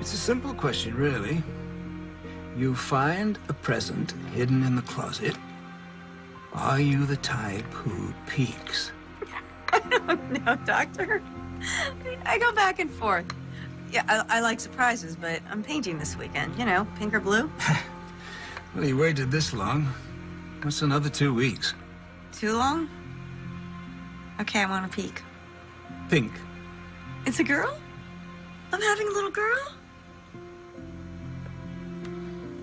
It's a simple question, really. You find a present hidden in the closet. Are you the type who peeks? I don't know, Doctor. I go back and forth. Yeah, I like surprises, but I'm painting this weekend. You know, pink or blue. Well, you waited this long. What's another 2 weeks? Too long? Okay, I want a peek. Pink. It's a girl? I'm having a little girl?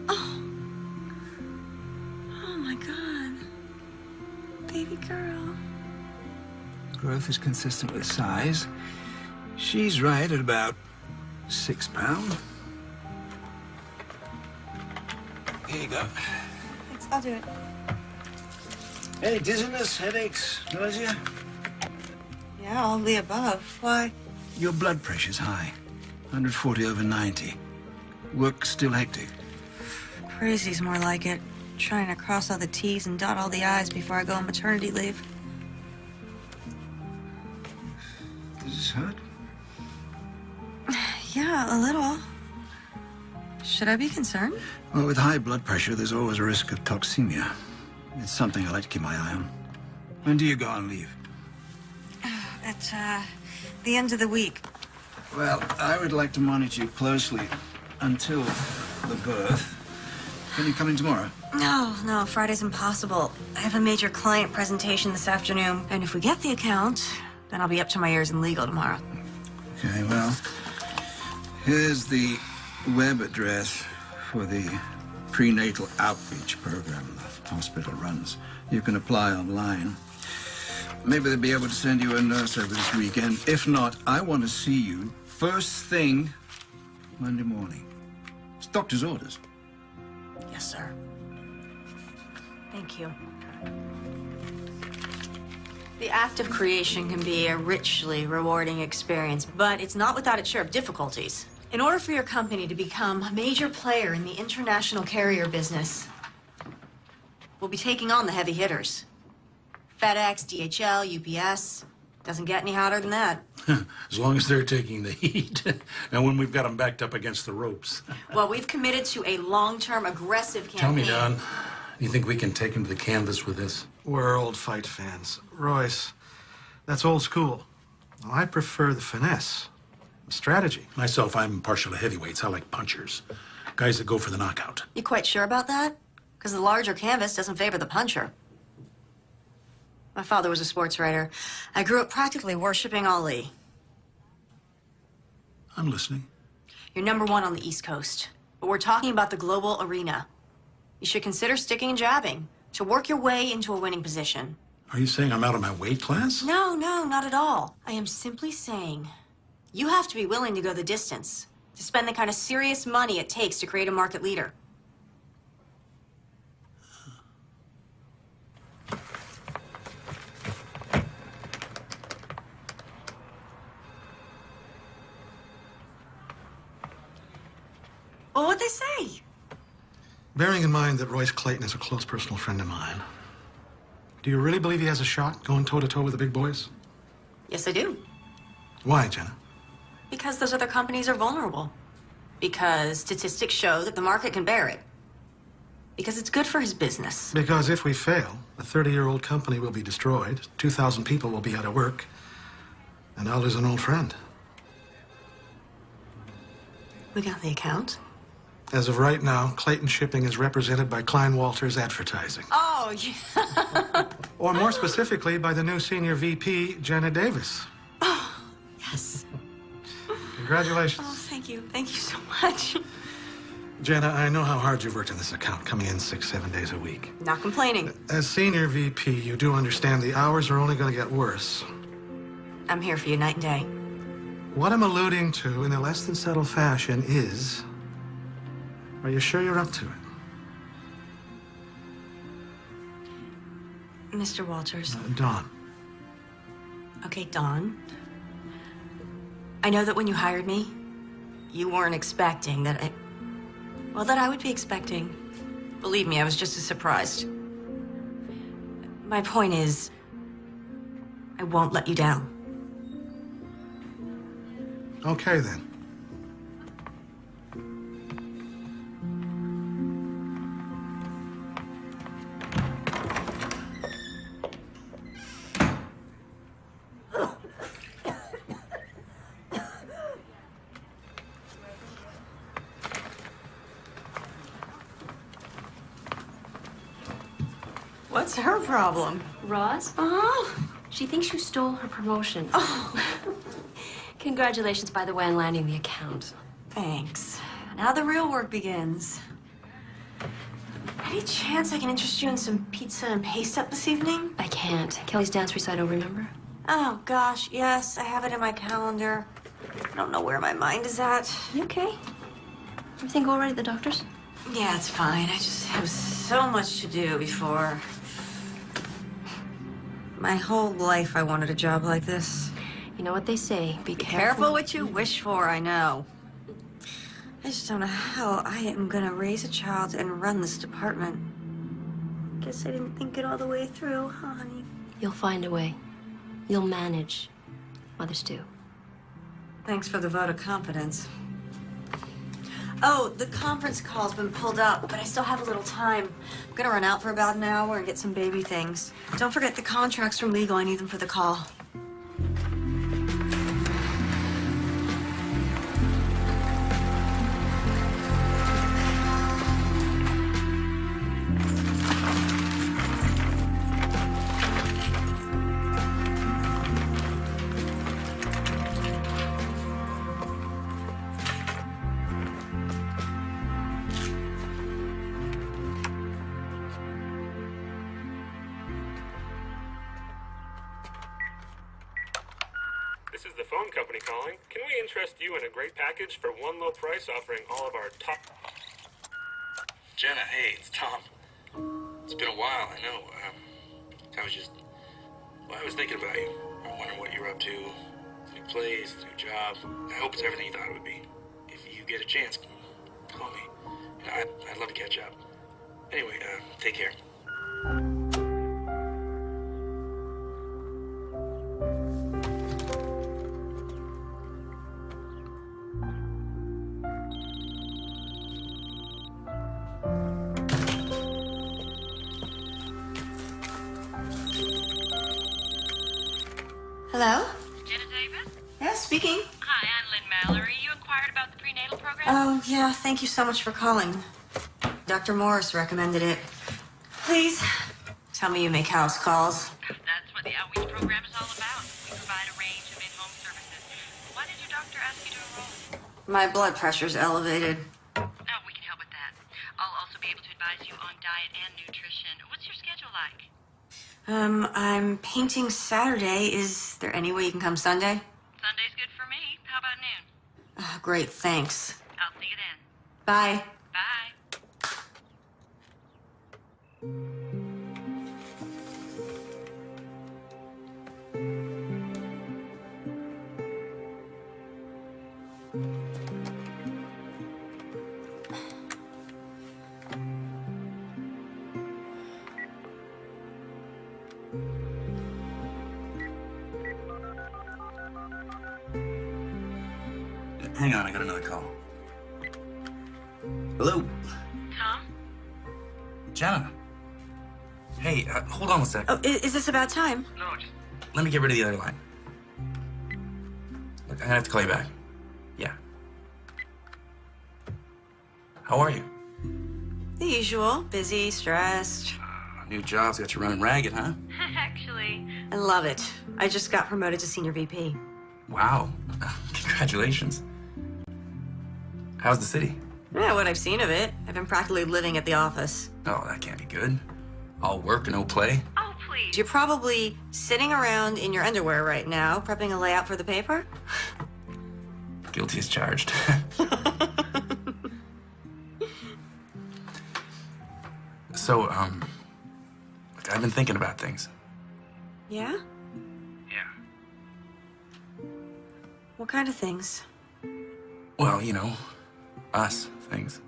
Oh. Oh my God. Baby girl. Growth is consistent with size. She's right at about 6 pounds. Here you go. Thanks, I'll do it. Any dizziness, headaches, nausea? Yeah, all the above. Why? Your blood pressure's high. 140/90. Work still hectic. Crazy's more like it. Trying to cross all the T's and dot all the I's before I go on maternity leave. Does this hurt? Yeah, a little. Should I be concerned? Well, with high blood pressure, there's always a risk of toxemia. It's something I like to keep my eye on. When do you go on leave? At, the end of the week. Well, I would like to monitor you closely until the birth. Can you come in tomorrow? No, Friday's impossible. I have a major client presentation this afternoon, and if we get the account, then I'll be up to my ears in legal tomorrow. Okay, well, here's the web address for the prenatal outreach program the hospital runs. You can apply online. Maybe they'll be able to send you a nurse over this weekend. If not, I want to see you first thing Monday morning. It's doctor's orders. Yes, sir. Thank you. The act of creation can be a richly rewarding experience, but it's not without its share of difficulties. In order for your company to become a major player in the international carrier business, we'll be taking on the heavy hitters. FedEx, DHL, UPS. Doesn't get any hotter than that. As long as they're taking the heat. And when we've got them backed up against the ropes. Well, we've committed to a long-term, aggressive campaign. Tell me, Don, you think we can take him to the canvas with this? We're old fight fans. Royce, that's old school. Well, I prefer the finesse, the strategy. Myself, I'm partial to heavyweights. I like punchers. Guys that go for the knockout. You quite sure about that? Because the larger canvas doesn't favor the puncher. My father was a sports writer. I grew up practically worshiping Ali. I'm listening. You're #1 on the East Coast, but we're talking about the global arena. You should consider sticking and jabbing to work your way into a winning position. Are you saying I'm out of my weight class? No, not at all. I am simply saying you have to be willing to go the distance, to spend the kind of serious money it takes to create a market leader. Well, what'd they say? Bearing in mind that Royce Clayton is a close personal friend of mine, do you really believe he has a shot going toe-to-toe with the big boys? Yes, I do. Why, Jenna? Because those other companies are vulnerable. Because statistics show that the market can bear it. Because it's good for his business. Because if we fail, a 30-year-old company will be destroyed, 2,000 people will be out of work, and I'll lose an old friend. We got the account. As of right now, Clayton Shipping is represented by Klein Walters Advertising. Oh, yeah. Or more specifically, by the new senior VP, Jenna Davis. Oh, yes. Congratulations. Oh, thank you. Thank you so much. Jenna, I know how hard you've worked on this account, coming in 6-7 days a week. Not complaining. As senior VP, you do understand the hours are only going to get worse. I'm here for you night and day. What I'm alluding to in a less than subtle fashion is, are you sure you're up to it? Mr. Walters. Dawn. Okay, Dawn. I know that when you hired me, you weren't expecting that I would be expecting. Believe me, I was just as surprised. My point is, I won't let you down. Okay, then. What's her problem? Roz? She thinks you stole her promotion. Oh, Congratulations, by the way, on landing the account. thanks. Now the real work begins. Any chance I can interest you in some pizza and paste up this evening? I can't. Kelly's dance recital, remember? Oh, gosh, yes, I have it in my calendar. I don't know where my mind is at. You okay? Everything go all right at the doctor's? Yeah, it's fine. I just have so much to do before. My whole life I wanted a job like this. You know what they say, be Careful what you wish for, I know. I just don't know how I am gonna raise a child and run this department. Guess I didn't think it all the way through, huh, honey? You'll find a way. You'll manage. Mothers do. Thanks for the vote of confidence. Oh, the conference call's been pulled up, but I still have a little time. I'm gonna run out for about an hour and get some baby things. Don't forget the contracts from legal. I need them for the call. This is the phone company calling. Can we interest you in a great package for one low price offering all of our top... Jenna, hey, it's Tom. It's been a while, I know. I was thinking about you. I'm wondering what you're up to. New place, new job. I hope it's everything you thought it would be. If you get a chance, call me. I'd love to catch up. Anyway, take care. Hello? Jenna Davis? Yeah, speaking. Hi, I'm Lynn Mallory. You inquired about the prenatal program? Oh, yeah, thank you so much for calling. Dr. Morris recommended it. Please, tell me you make house calls. That's what the outreach program is all about. We provide a range of in-home services. Why did your doctor ask you to enroll? My blood pressure's elevated. Oh, we can help with that. I'll also be able to advise you on diet and nutrition. What's your schedule like? I'm painting Saturday. Is there any way you can come Sunday? Sunday's good for me. How about noon? Great, thanks. I'll see you then. Bye. Bye. Hang on, I got another call. Hello? Tom? Jenna? Hey, hold on a sec. Oh, is this about time? No, just... Let me get rid of the other line. Look, I'm gonna have to call you back. Yeah. How are you? The usual. Busy, stressed. New job's got you running ragged, huh? Actually, I love it. I just got promoted to senior VP. Wow. Congratulations. How's the city? Yeah, what I've seen of it. I've been practically living at the office. Oh, that can't be good. All work and no play. oh, please. You're probably sitting around in your underwear right now, prepping a layout for the paper. Guilty as charged. So, look, I've been thinking about things. Yeah? Yeah. What kind of things? Well, you know, us things.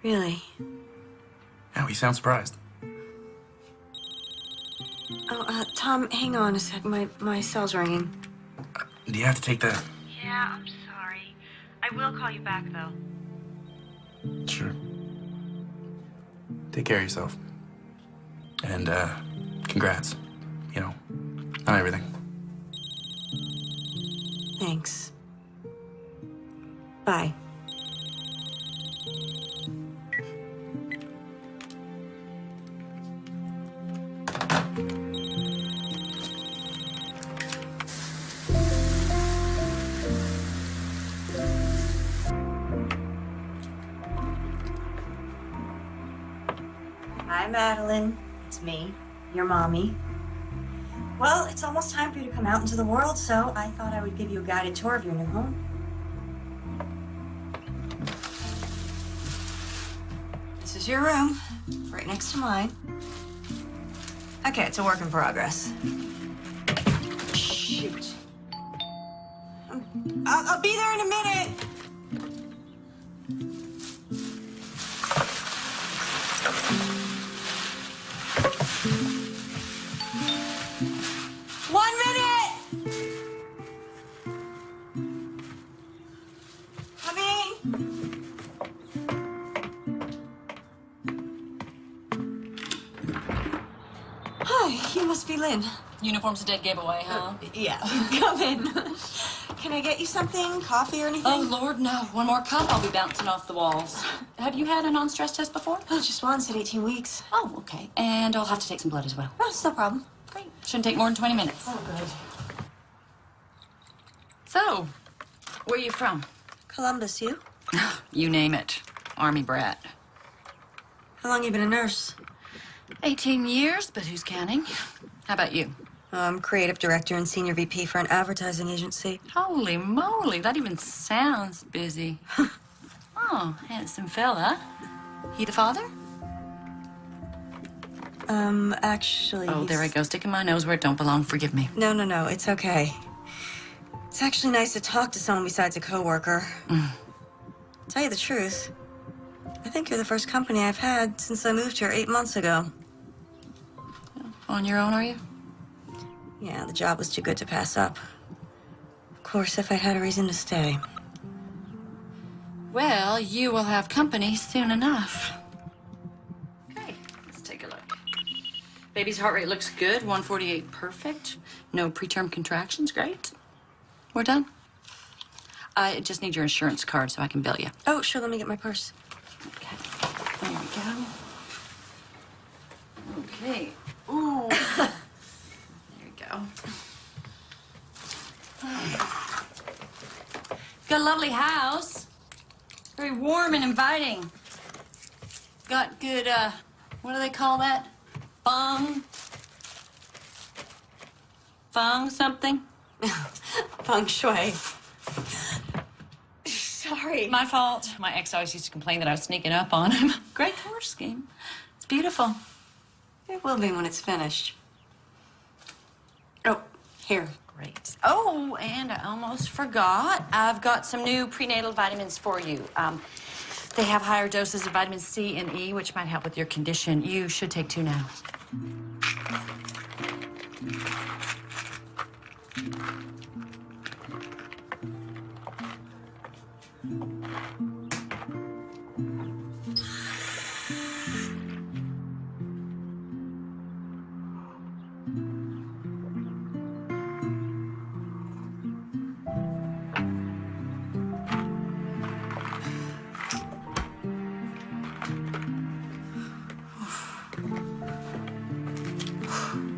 Really? Yeah, you sound surprised. Oh, Tom, hang on a sec. My cell's ringing. Do you have to take that? Yeah, I'm sorry. I will call you back, though. Sure. Take care of yourself. And, congrats, you know, on everything. Thanks. Bye. Hi, Madeline. It's me, your mommy. Well, it's almost time for you to come out into the world, so I thought I would give you a guided tour of your new home. This is your room, right next to mine. Okay, it's a work in progress. Shoot. I'll be there in a minute. One minute! Coming! Hi, you must be Lynn. Uniform's a dead giveaway, huh? Yeah, come in. Can I get you something? Coffee or anything? Oh, Lord, no. One more cup, I'll be bouncing off the walls. Have you had a non-stress test before? Oh, just once at 18 weeks. Oh, okay. And I'll have to take some blood as well. Oh, it's no problem. Great. Shouldn't take more than 20 minutes. Oh, good. So, where are you from? Columbus, you? You name it. Army brat. How long you been a nurse? 18 years, but who's counting? How about you? I'm creative director and senior VP for an advertising agency. Holy moly, that even sounds busy. Oh, handsome fella. He the father? Actually... Oh, there I go, sticking my nose where it don't belong. Forgive me. No, it's okay. It's actually nice to talk to someone besides a coworker. Tell you the truth, I think you're the first company I've had since I moved here 8 months ago. On your own, are you? Yeah, the job was too good to pass up. Of course, if I had a reason to stay. Well, you will have company soon enough. Okay, let's take a look. Baby's heart rate looks good, 148 perfect. No preterm contractions, great. We're done. I just need your insurance card so I can bill you. Oh, sure, let me get my purse. Okay, there we go. Okay, ooh. There you go. Got a lovely house. Very warm and inviting. Got good, what do they call that? Feng something? Feng shui. Sorry. My fault. My ex always used to complain that I was sneaking up on him. Great color scheme. It's beautiful. It will be when it's finished. Oh, here. Great. Oh, and I almost forgot. I've got some new prenatal vitamins for you. They have higher doses of vitamin C and E, which might help with your condition. You should take 2 now.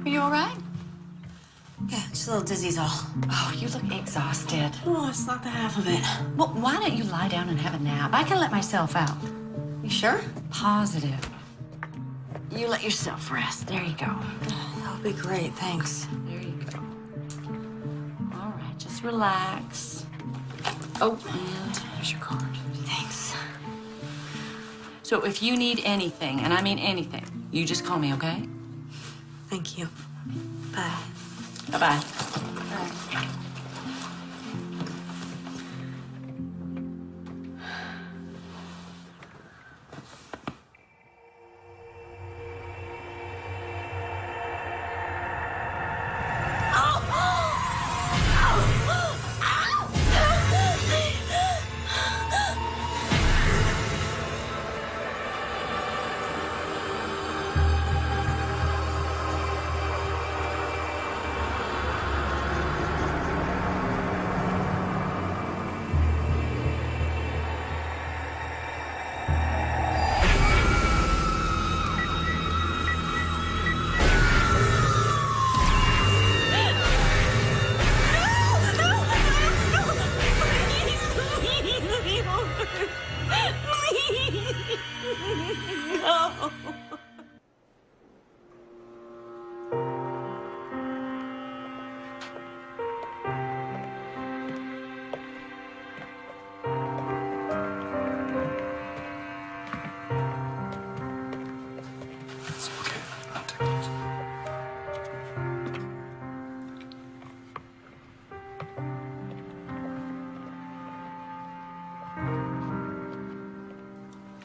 Are you all right? Yeah, just a little dizzy's all. Oh, you look exhausted. Oh, it's not the half of it. Well, why don't you lie down and have a nap? I can let myself out. You sure? Positive. You let yourself rest. There you go. That'll be great, thanks. There you go. All right, just relax. Oh, and here's your card. Thanks. So if you need anything, and I mean anything, you just call me, okay? Thank you. Bye. Bye-bye. Bye.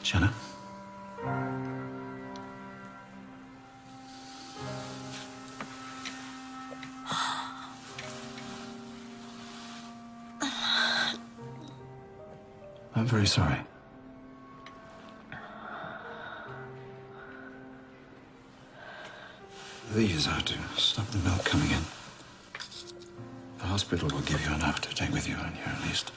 Jenna? I'm very sorry. These are to stop the milk coming in. The hospital will give you enough to take with you in here, at least.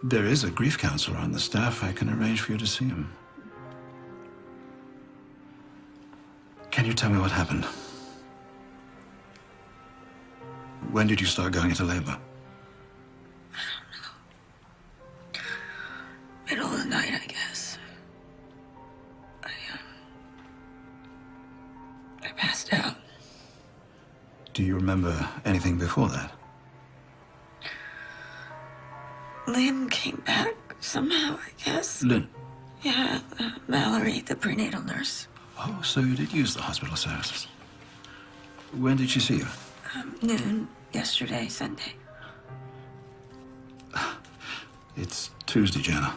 There is a grief counselor on the staff. I can arrange for you to see him. Can you tell me what happened? When did you start going into labor? Middle of the night, I guess. I passed out. Do you remember anything before that? Lynn came back somehow, I guess. Lynn? Yeah, Mallory, the prenatal nurse. Oh, so you did use the hospital services. When did she see you? Noon, yesterday, Sunday. It's Tuesday, Jenna.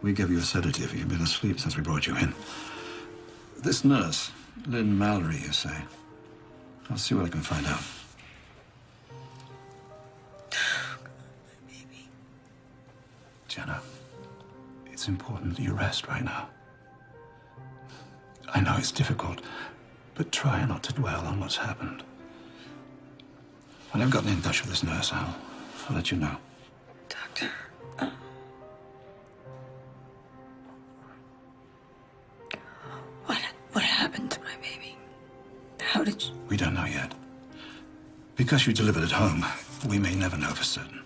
We gave you a sedative. You've been asleep since we brought you in. This nurse, Lynn Mallory, you say? I'll see what I can find out. Baby. Jenna, it's important that you rest right now. I know it's difficult, but try not to dwell on what's happened. When I've gotten in touch with this nurse, I'll let you know. Doctor, what happened to my baby? How did you... We don't know yet. Because you delivered at home, we may never know for certain.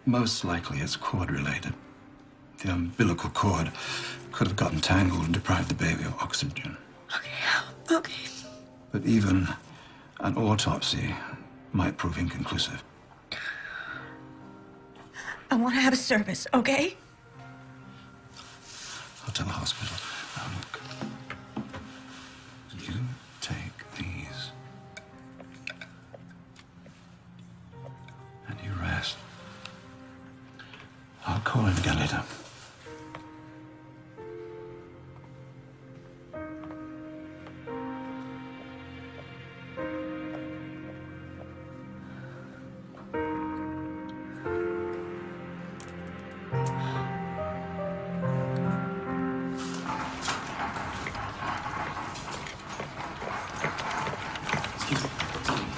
Most likely it's cord-related. The umbilical cord could have gotten tangled and deprived the baby of oxygen. Okay. But even an autopsy might prove inconclusive. I want to have a service, okay? I'll tell the hospital. Now look. You take these. And you rest. I'll call in again later.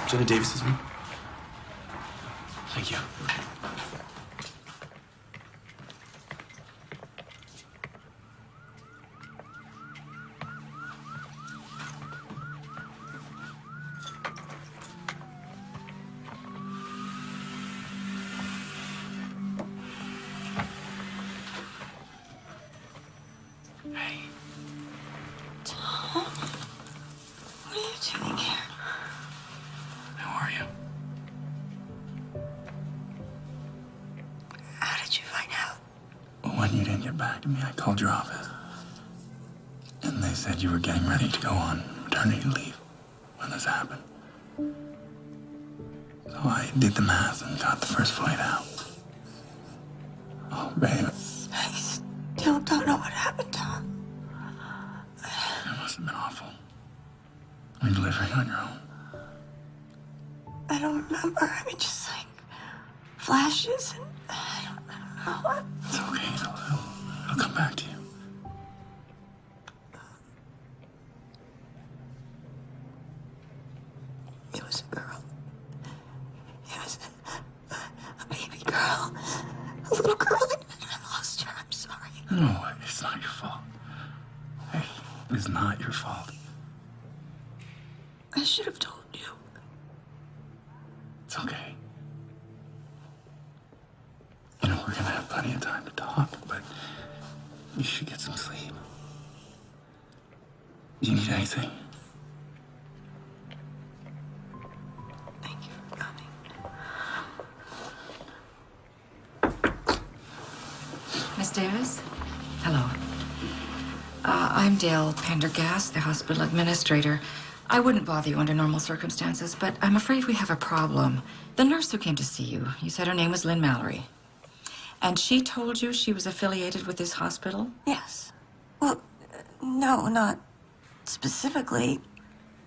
Jenna Davis's room? Thank you. Hey. Tom? What are you doing here? How are you? How did you find out? When you didn't get back to me, I called your office. And they said you were getting ready to go on maternity leave when this happened. So I did the math and got the first flight out. Oh, babe. I still don't know what happened, Tom. It must have been awful. You're delivering on your own. I don't remember. I mean, just like flashes and I don't know what. It's okay. It'll come back to you. It was a girl. It was a baby girl. A little girl. And I lost her. I'm sorry. No, it's not your fault. Hey, it's not your fault. I should have told you. It's okay. You know, we're gonna have plenty of time to talk, but you should get some sleep. Do you need anything? Thank you for coming. Miss Davis? Hello. I'm Dale Pendergast, the hospital administrator. I wouldn't bother you under normal circumstances, but I'm afraid we have a problem. The nurse who came to see you, you said her name was Lynn Mallory. And she told you she was affiliated with this hospital? Yes. Well, no, not specifically.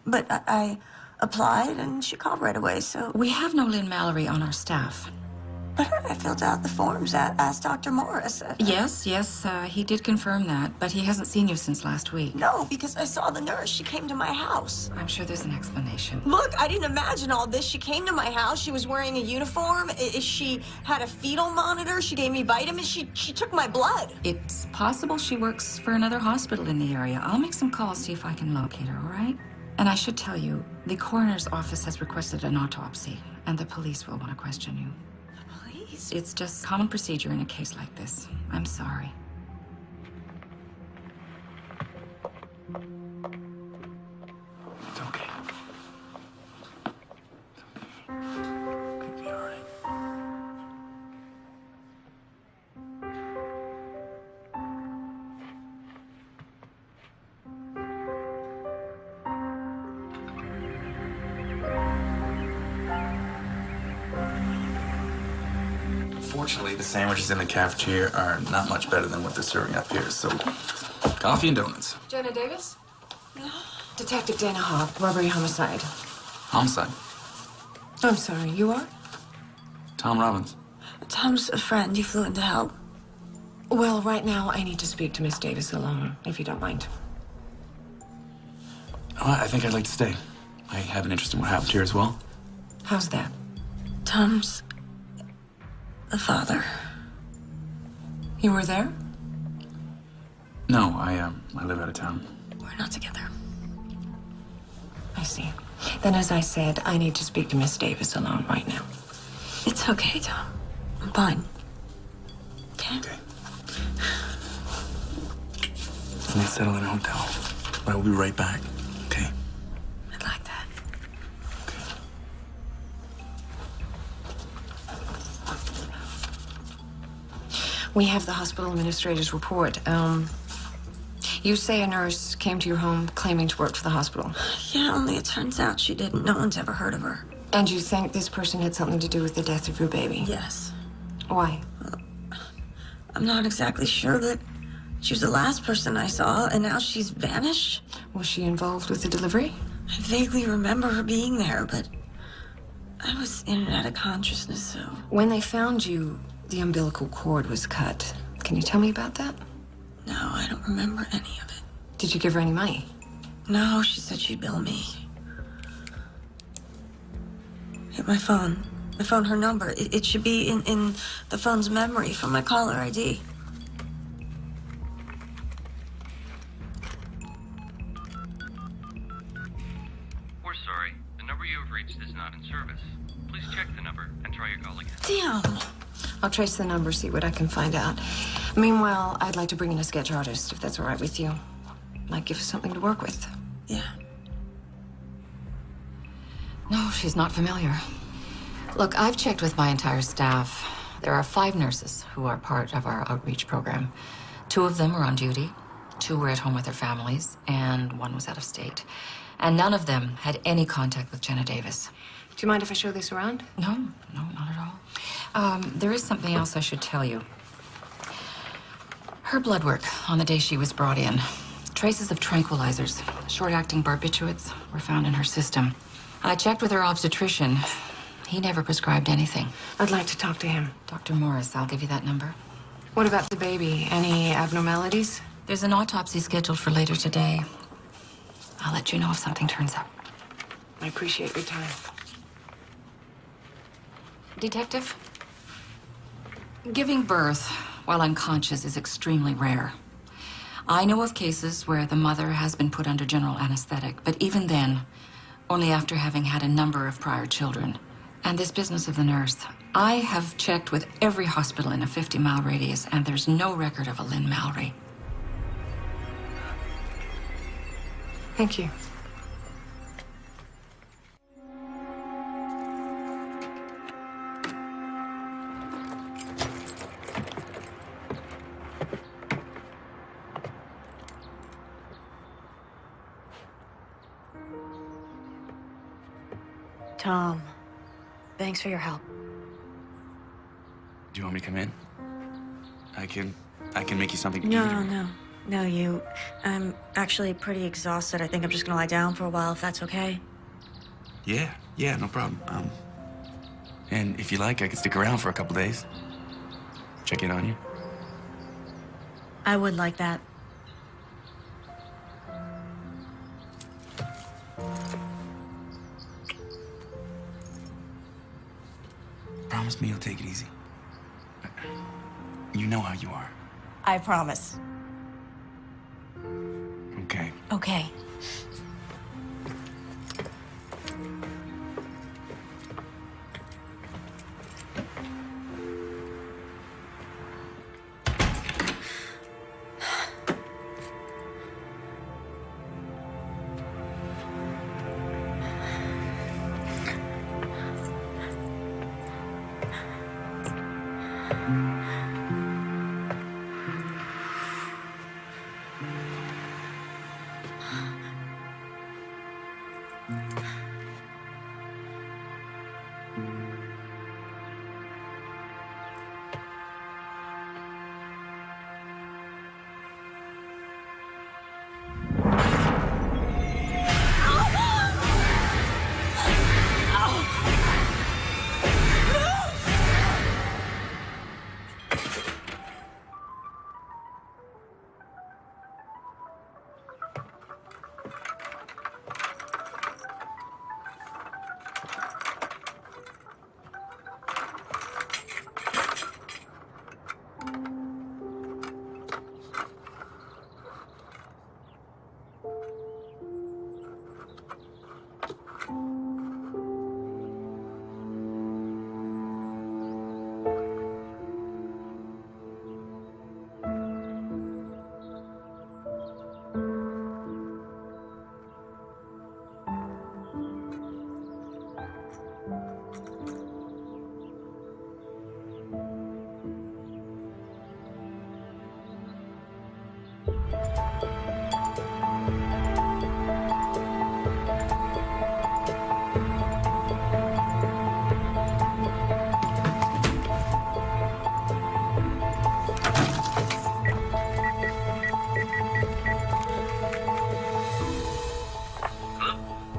But I applied and she called right away, so... We have no Lynn Mallory on our staff. But I filled out the forms, asked Dr. Morris. Yes, he did confirm that, but he hasn't seen you since last week. No, because I saw the nurse. She came to my house. I'm sure there's an explanation. Look, I didn't imagine all this. She came to my house. She was wearing a uniform. She had a fetal monitor. She gave me vitamins. She took my blood. It's possible she works for another hospital in the area. I'll make some calls, see if I can locate her, all right? And I should tell you, the coroner's office has requested an autopsy, and the police will want to question you. It's just common procedure in a case like this. I'm sorry. It's okay. Could be all right. Fortunately, the sandwiches in the cafeteria are not much better than what they're serving up here, so coffee and donuts. Jenna Davis? Detective Dana Hawk, robbery homicide. Homicide. I'm sorry, you are? Tom Robbins. Tom's a friend. He flew in to help. Well, right now I need to speak to Miss Davis alone, if you don't mind. Oh, I think I'd like to stay. I have an interest in what happened here as well. How's that? Tom's the father. You were there? No, I live out of town. We're not together. I see. Then, as I said, I need to speak to Miss Davis alone right now. It's okay, Tom. I'm fine. Okay? Okay. Let's settle in a hotel. I will be right back. Okay? I'd like that. Okay. We have the hospital administrator's report. You say a nurse came to your home claiming to work for the hospital. Yeah, only it turns out she didn't. No one's ever heard of her. And you think this person had something to do with the death of your baby? Yes. Why? I'm not exactly sure, but she was the last person I saw, and now she's vanished. Was she involved with the delivery? I vaguely remember her being there, but I was in and out of consciousness, so... When they found you, the umbilical cord was cut. Can you tell me about that? No, I don't remember any of it. Did you give her any money? No, she said she'd bill me. Hit my phone. I found her number. It should be in the phone's memory from my caller ID. We're sorry. The number you have reached is not in service. Please check the number and try your call again. Damn! I'll trace the number, see what I can find out. Meanwhile, I'd like to bring in a sketch artist, if that's all right with you. Might give us something to work with. Yeah. No, she's not familiar. Look, I've checked with my entire staff. There are 5 nurses who are part of our outreach program. 2 of them are on duty, 2 were at home with their families, and 1 was out of state. And none of them had any contact with Jenna Davis. Do you mind if I show this around? No, not at all. There is something else I should tell you. Her blood work on the day she was brought in. Traces of tranquilizers, short-acting barbiturates, were found in her system. I checked with her obstetrician. He never prescribed anything. I'd like to talk to him. Dr. Morris, I'll give you that number. What about the baby? Any abnormalities? There's an autopsy scheduled for later today. I'll let you know if something turns up. I appreciate your time. Detective? Giving birth while unconscious is extremely rare. I know of cases where the mother has been put under general anesthetic, but even then, only after having had a number of prior children. And this business of the nurse, I have checked with every hospital in a 50-mile radius, and there's no record of a Lynn Mallory. Thank you. Tom, thanks for your help. Do you want me to come in? I can make you something to eat. No, you. I'm actually pretty exhausted. I think I'm just gonna lie down for a while, if that's okay. Yeah, no problem. And if you like, I could stick around for a couple days. Check in on you. I would like that. Promise me you'll take it easy. You know how you are. I promise. Okay. Okay.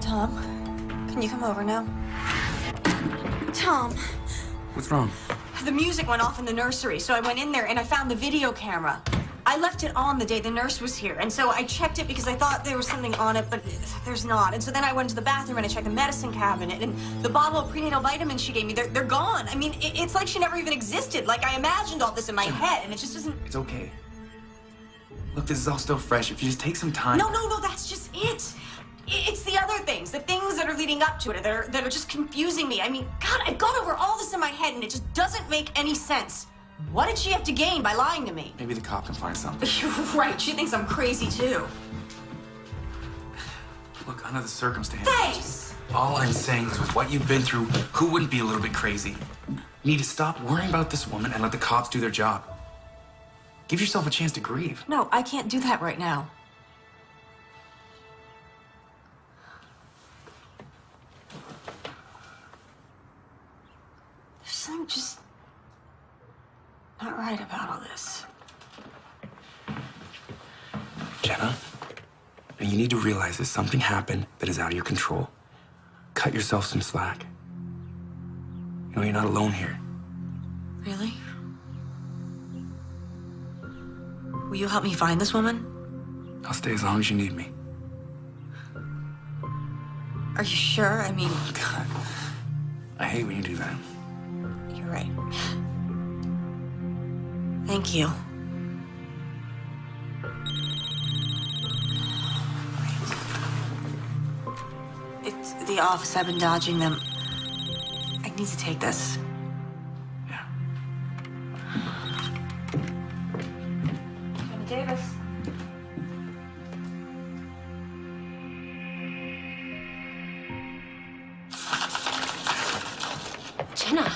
Tom, can you come over now? Tom, What's wrong? the music went off in the nursery, so I went in there and I found the video camera. I left it on the day the nurse was here, and so I checked it because I thought there was something on it, but there's not. And so then I went to the bathroom and I checked the medicine cabinet, and the bottle of prenatal vitamins she gave me, they're gone. I mean, it's like she never even existed. Like, I imagined all this in my head, and it just doesn't... It's okay. Look, this is all still fresh. If you just take some time... No, that's just it. It's the other things, the things that are leading up to it, that are just confusing me. I mean, God, I've gone over all this in my head, and it just doesn't make any sense. What did she have to gain by lying to me? Maybe the cop can find something. You're right. She thinks I'm crazy, too. Look, under the circumstances... Thanks! All I'm saying is with what you've been through, who wouldn't be a little bit crazy? You need to stop worrying about this woman and let the cops do their job. Give yourself a chance to grieve. No, I can't do that right now. There's something just not right about all this. Jenna, now you need to realize that something happened that is out of your control. Cut yourself some slack. You know, you're not alone here. Really? Will you help me find this woman? I'll stay as long as you need me. Are you sure? I mean... Oh, God. I hate when you do that. You're right. Thank you. It's the office. I've been dodging them. I need to take this. Yeah. Jenna Davis. Jenna,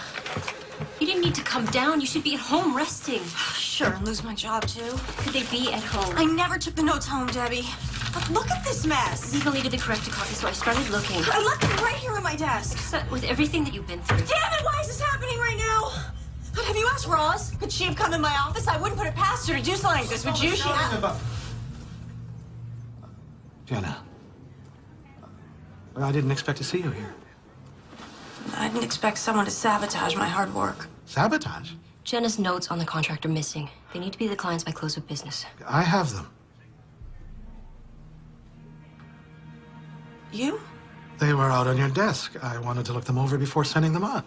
you didn't need to come down. You should be at home resting. Sure, and lose my job, too. Could they be at home? I never took the notes home, Debbie. But look at this mess. We deleted the corrected copy, so I started looking. I left them right here on my desk. So, with everything that you've been through. Damn it, why is this happening right now? But have you asked Roz? Could she have come in my office? I wouldn't put it past her to do something like this, would you? Jenna. I didn't expect to see you here. I didn't expect someone to sabotage my hard work. Sabotage? Jenna's notes on the contract are missing. They need to be the clients by close of business. I have them. You? They were out on your desk. I wanted to look them over before sending them on.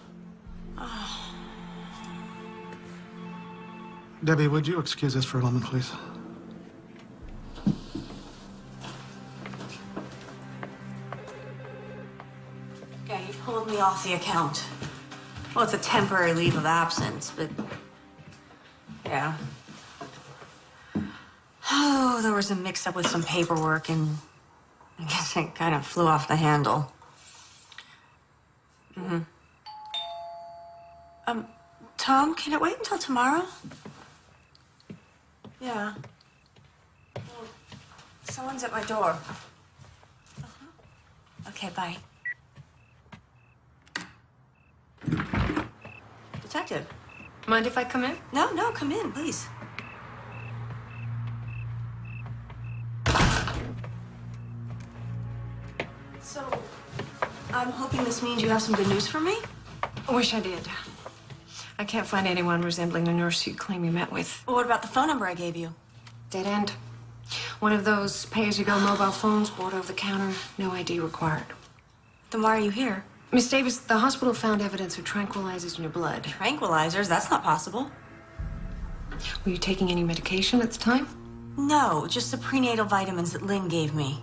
Oh. Debbie, would you excuse us for a moment, please? Okay, you pulled me off the account. Well, it's a temporary leave of absence, but... yeah. Oh, there was a mix-up with some paperwork, and I guess it kind of flew off the handle. Tom, can it wait until tomorrow? Yeah. Well, someone's at my door. Okay, bye. Detective. Mind if I come in? No, no, come in, please. So, I'm hoping this means you have some good news for me? I wish I did. I can't find anyone resembling the nurse you claim you met with. Well, what about the phone number I gave you? Dead end. One of those pay-as-you-go mobile phones bought over the counter, no ID required. Then why are you here? Miss Davis, the hospital found evidence of tranquilizers in your blood. Tranquilizers? That's not possible. Were you taking any medication at the time? No, just the prenatal vitamins that Lynn gave me.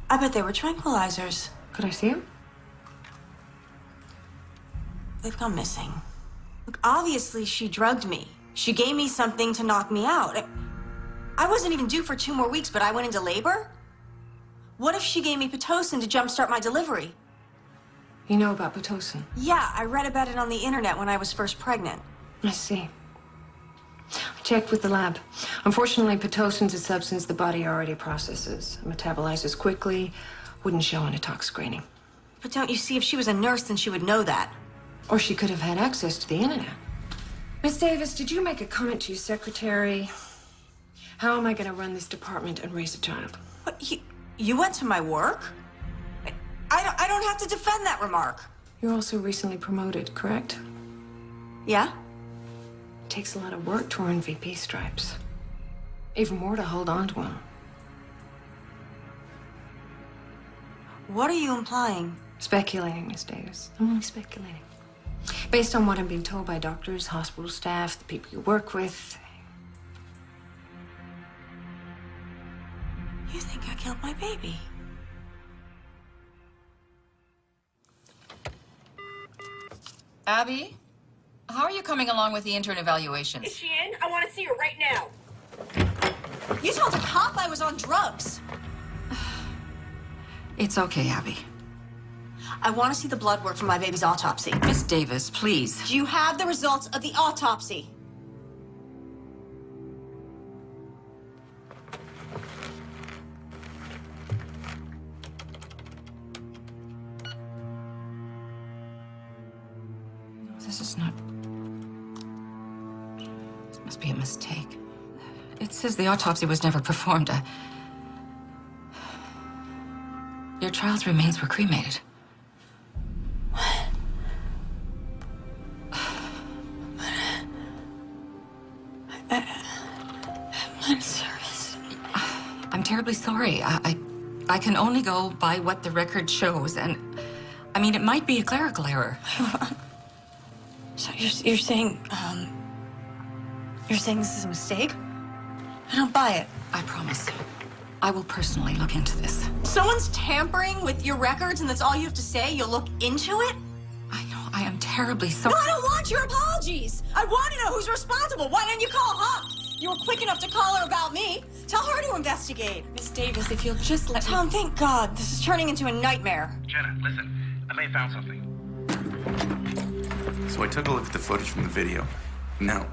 I bet they were tranquilizers. Could I see them? They've gone missing. Look, obviously she drugged me. She gave me something to knock me out. I wasn't even due for 2 more weeks, but I went into labor? What if she gave me Pitocin to jumpstart my delivery? You know about Pitocin? Yeah, I read about it on the internet when I was first pregnant. I see. I checked with the lab. Unfortunately, Pitocin's a substance the body already processes. It metabolizes quickly, wouldn't show on a tox screening. But don't you see, if she was a nurse, then she would know that. Or she could have had access to the internet. Miss Davis, did you make a comment to your secretary? How am I going to run this department and raise a child? What, you went to my work? I don't have to defend that remark. You're also recently promoted, correct? Yeah? It takes a lot of work to earn VP stripes. Even more to hold on to them. What are you implying? Speculating, Miss Davis. I'm only speculating. Based on what I'm being told by doctors, hospital staff, the people you work with. You think I killed my baby? Abby, how are you coming along with the intern evaluations? Is she in? I want to see her right now. You told a cop I was on drugs. It's okay, Abby. I want to see the blood work from my baby's autopsy. Miss Davis, please. Do you have the results of the autopsy? This is not... This must be a mistake. It says the autopsy was never performed. Your child's remains were cremated. I'm in service. I'm terribly sorry. I can only go by what the record shows, and I mean, it might be a clerical error. So you're saying this is a mistake? I don't buy it. I promise. I will personally look into this. Someone's tampering with your records and that's all you have to say? You'll look into it? I know, I am terribly sorry. No, I don't want your apologies. I want to know who's responsible. Why didn't you call her? You were quick enough to call her about me. Tell her to investigate. Miss Davis, if you'll just let Tom, thank God. This is turning into a nightmare. Jenna, listen. I may have found something. So I took a look at the footage from the video. Now,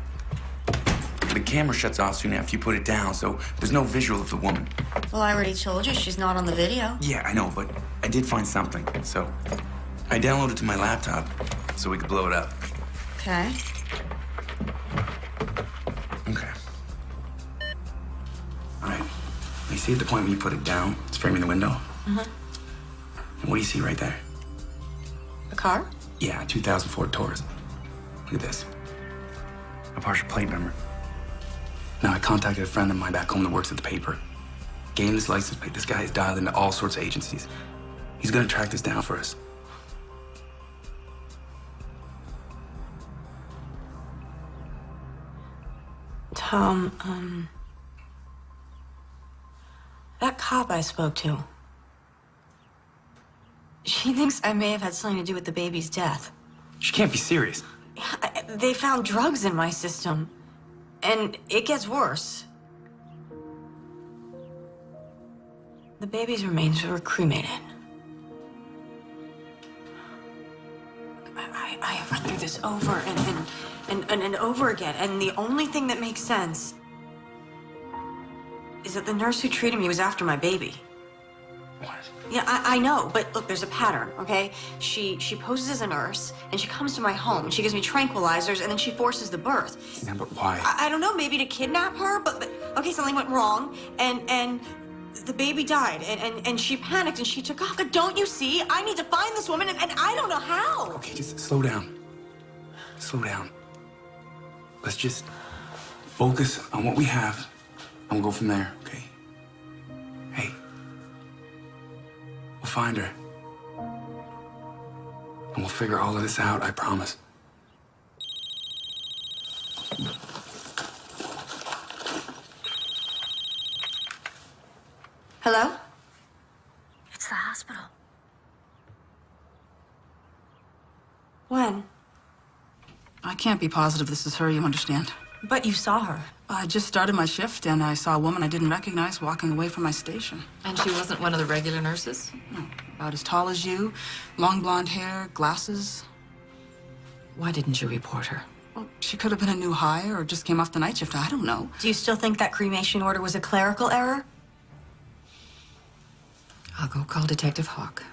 the camera shuts off soon after you put it down, so there's no visual of the woman. Well, I already told you she's not on the video. Yeah, I know, but I did find something. So I downloaded it to my laptop so we could blow it up. Okay. Okay. All right. You see at the point where you put it down, it's framing the window? Mm-hmm. And what do you see right there? A car? Yeah, 2000 Ford Taurus. Look at this. A partial plate number. Now, I contacted a friend of mine back home that works at the paper. Gave him this license plate. This guy is dialed into all sorts of agencies. He's gonna track this down for us. Tom, that cop I spoke to, she thinks I may have had something to do with the baby's death. She can't be serious. They found drugs in my system, and it gets worse. The baby's remains were cremated. I have run through this over and over again, and the only thing that makes sense is that the nurse who treated me was after my baby. What? Yeah, I know, but look, there's a pattern, okay? She poses as a nurse, and she comes to my home, and she gives me tranquilizers, and then she forces the birth. Yeah, but why? I don't know, maybe to kidnap her, but okay, something went wrong, and the baby died, and she panicked, and she took off. But don't you see? I need to find this woman, and I don't know how. Okay, just slow down. Slow down. Let's just focus on what we have, and we'll go from there, okay? Hey. We'll find her. And we'll figure all of this out, I promise. Hello? It's the hospital. When? I can't be positive this is her, you understand? But you saw her. I just started my shift, and I saw a woman I didn't recognize walking away from my station. And she wasn't one of the regular nurses? No, about as tall as you, long blonde hair, glasses. Why didn't you report her? Well, she could have been a new hire or just came off the night shift. I don't know. Do you still think that cremation order was a clerical error? I'll go call Detective Hawk.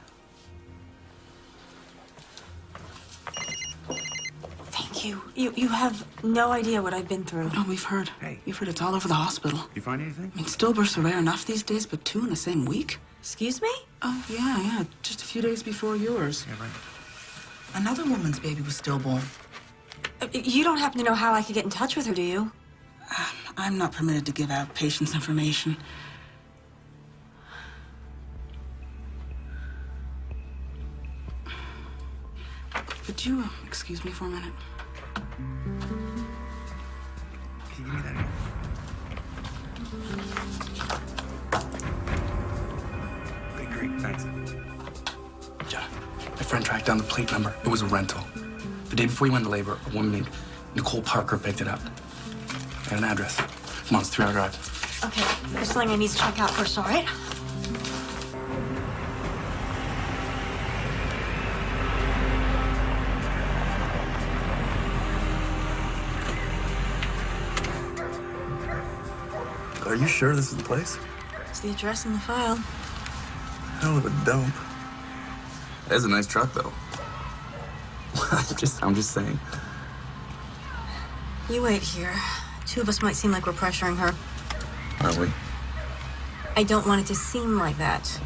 Thank you. You have no idea what I've been through. No, we've heard. Hey. We've heard it's all over the hospital. You find anything? I mean, stillbirths are rare enough these days, but 2 in the same week? Excuse me? Oh, yeah. Just a few days before yours. Yeah, right. Another woman's baby was stillborn. You don't happen to know how I could get in touch with her, do you? I'm not permitted to give out patients' information. Would you excuse me for a minute? Can you give me that? Okay, great, thanks. Yeah, my friend tracked down the plate number. It was a rental. The day before you went into labor, a woman named Nicole Parker picked it up. Got an address. Come on, it's a 3-hour drive. Okay, there's something I need to check out first, all right? Are you sure this is the place? It's the address in the file. Hell of a dump. That's a nice truck, though. I'm just saying. You wait here. 2 of us might seem like we're pressuring her. Are we? I don't want it to seem like that.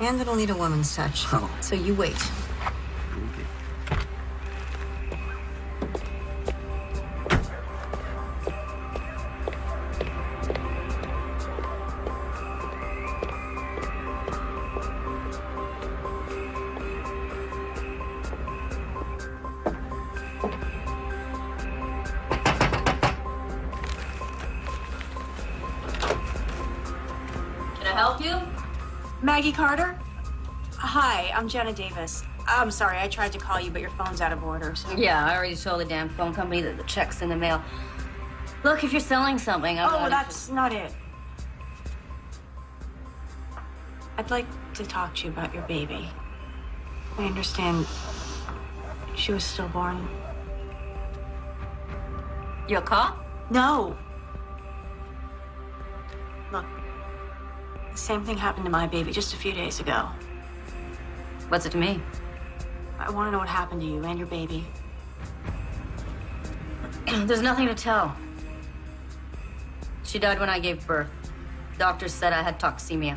And it'll need a woman's touch. Oh. So you wait. Help you? Maggie Carter? Hi, I'm Jenna Davis. I'm sorry, I tried to call you, but your phone's out of order. So... Yeah, I already told the damn phone company that the check's in the mail. Look, if you're selling something, I'm Oh, that's not it. I'd like to talk to you about your baby. I understand she was stillborn. You a cop? No. Look, the same thing happened to my baby just a few days ago. What's it to me? I want to know what happened to you and your baby. There's nothing to tell. She died when I gave birth. Doctors said I had toxemia.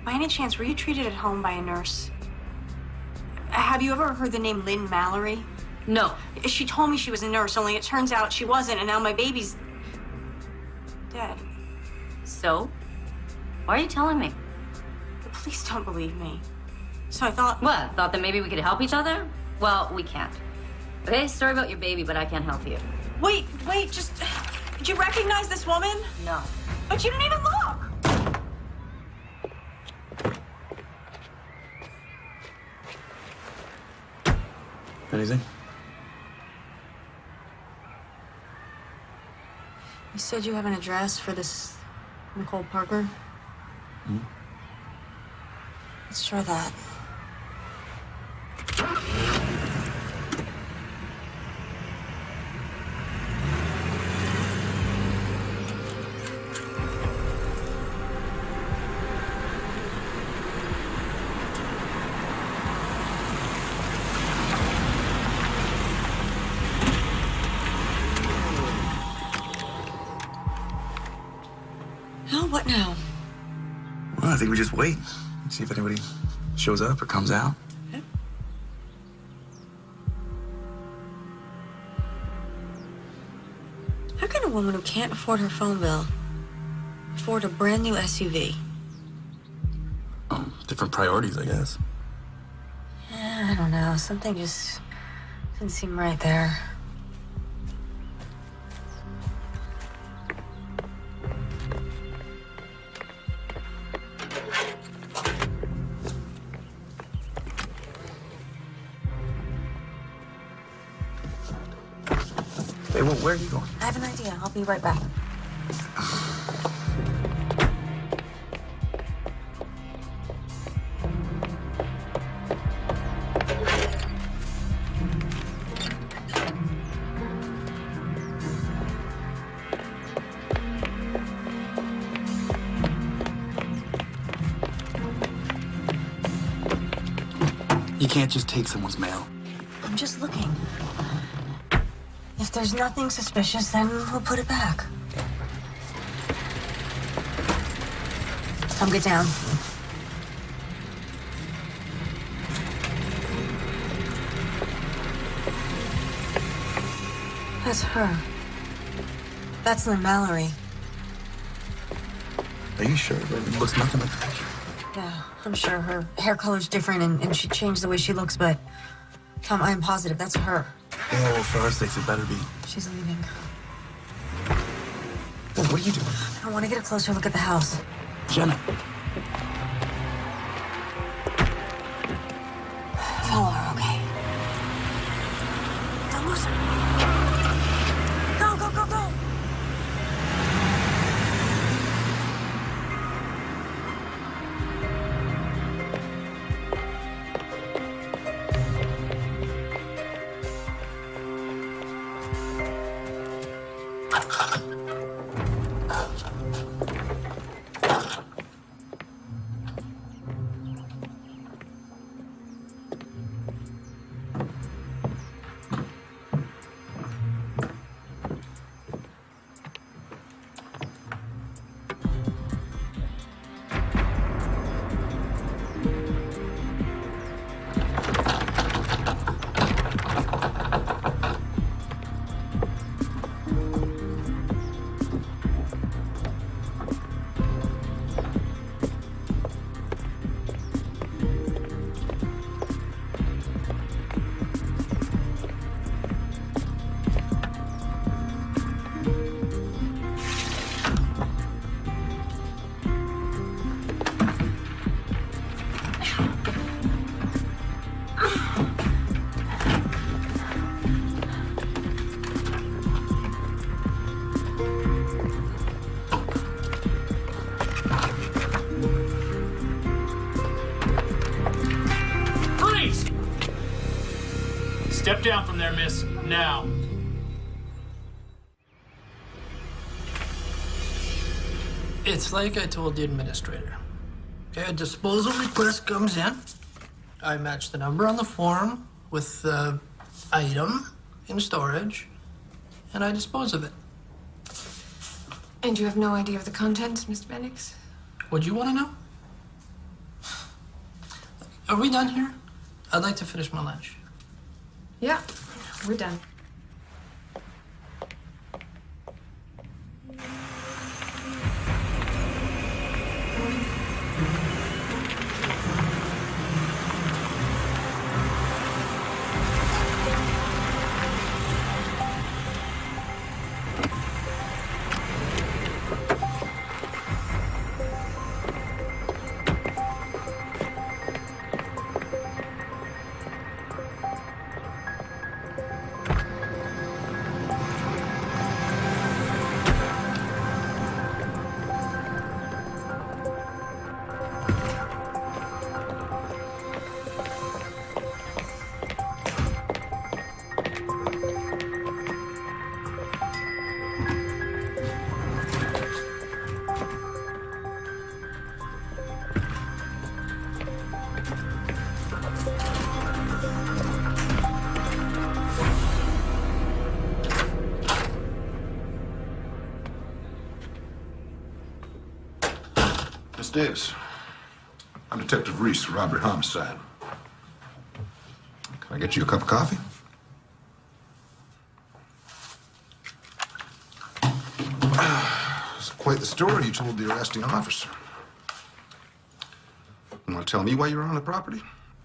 By any chance, were you treated at home by a nurse? Have you ever heard the name Lynn Mallory? No. She told me she was a nurse, only it turns out she wasn't, and now my baby's dead. So? Why are you telling me? The police don't believe me. So I thought... What? Thought that maybe we could help each other? Well, we can't. Okay, sorry about your baby, but I can't help you. Wait, just... Did you recognize this woman? No. But you didn't even look! Anything? You said you have an address for this Nicole Parker? Hmm? Let's try that. Now, what now? Well, I think we just wait. See if anybody shows up or comes out. How can a woman who can't afford her phone bill afford a brand new SUV? Different priorities, I guess. I don't know. Something just didn't seem right there. Hey, well, where are you going? I have an idea. I'll be right back. You can't just take someone's mail. I'm just looking. If there's nothing suspicious, then we'll put it back. Come get down. That's her. That's Lynn Mallory. Are you sure? It looks nothing like the picture. Yeah, I'm sure her hair color's different and she changed the way she looks, but Tom, I am positive that's her. Yeah, well, for our sakes, it better be. She's leaving. Well, what are you doing? I want to get a closer look at the house. Jenna. Follow her, okay? Don't lose her. Go, go, go, go! Step down from there, miss. Now. It's like I told the administrator. Okay, a disposal request comes in. I match the number on the form with the item in storage, and I dispose of it. And you have no idea of the contents, Mr. Bendix? Would you want to know? Are we done here? I'd like to finish my lunch. Yeah, we're done. Miss Davis, I'm Detective Reese, robbery homicide. Can I get you a cup of coffee? It's quite the story you told the arresting officer. You want to tell me why you were on the property?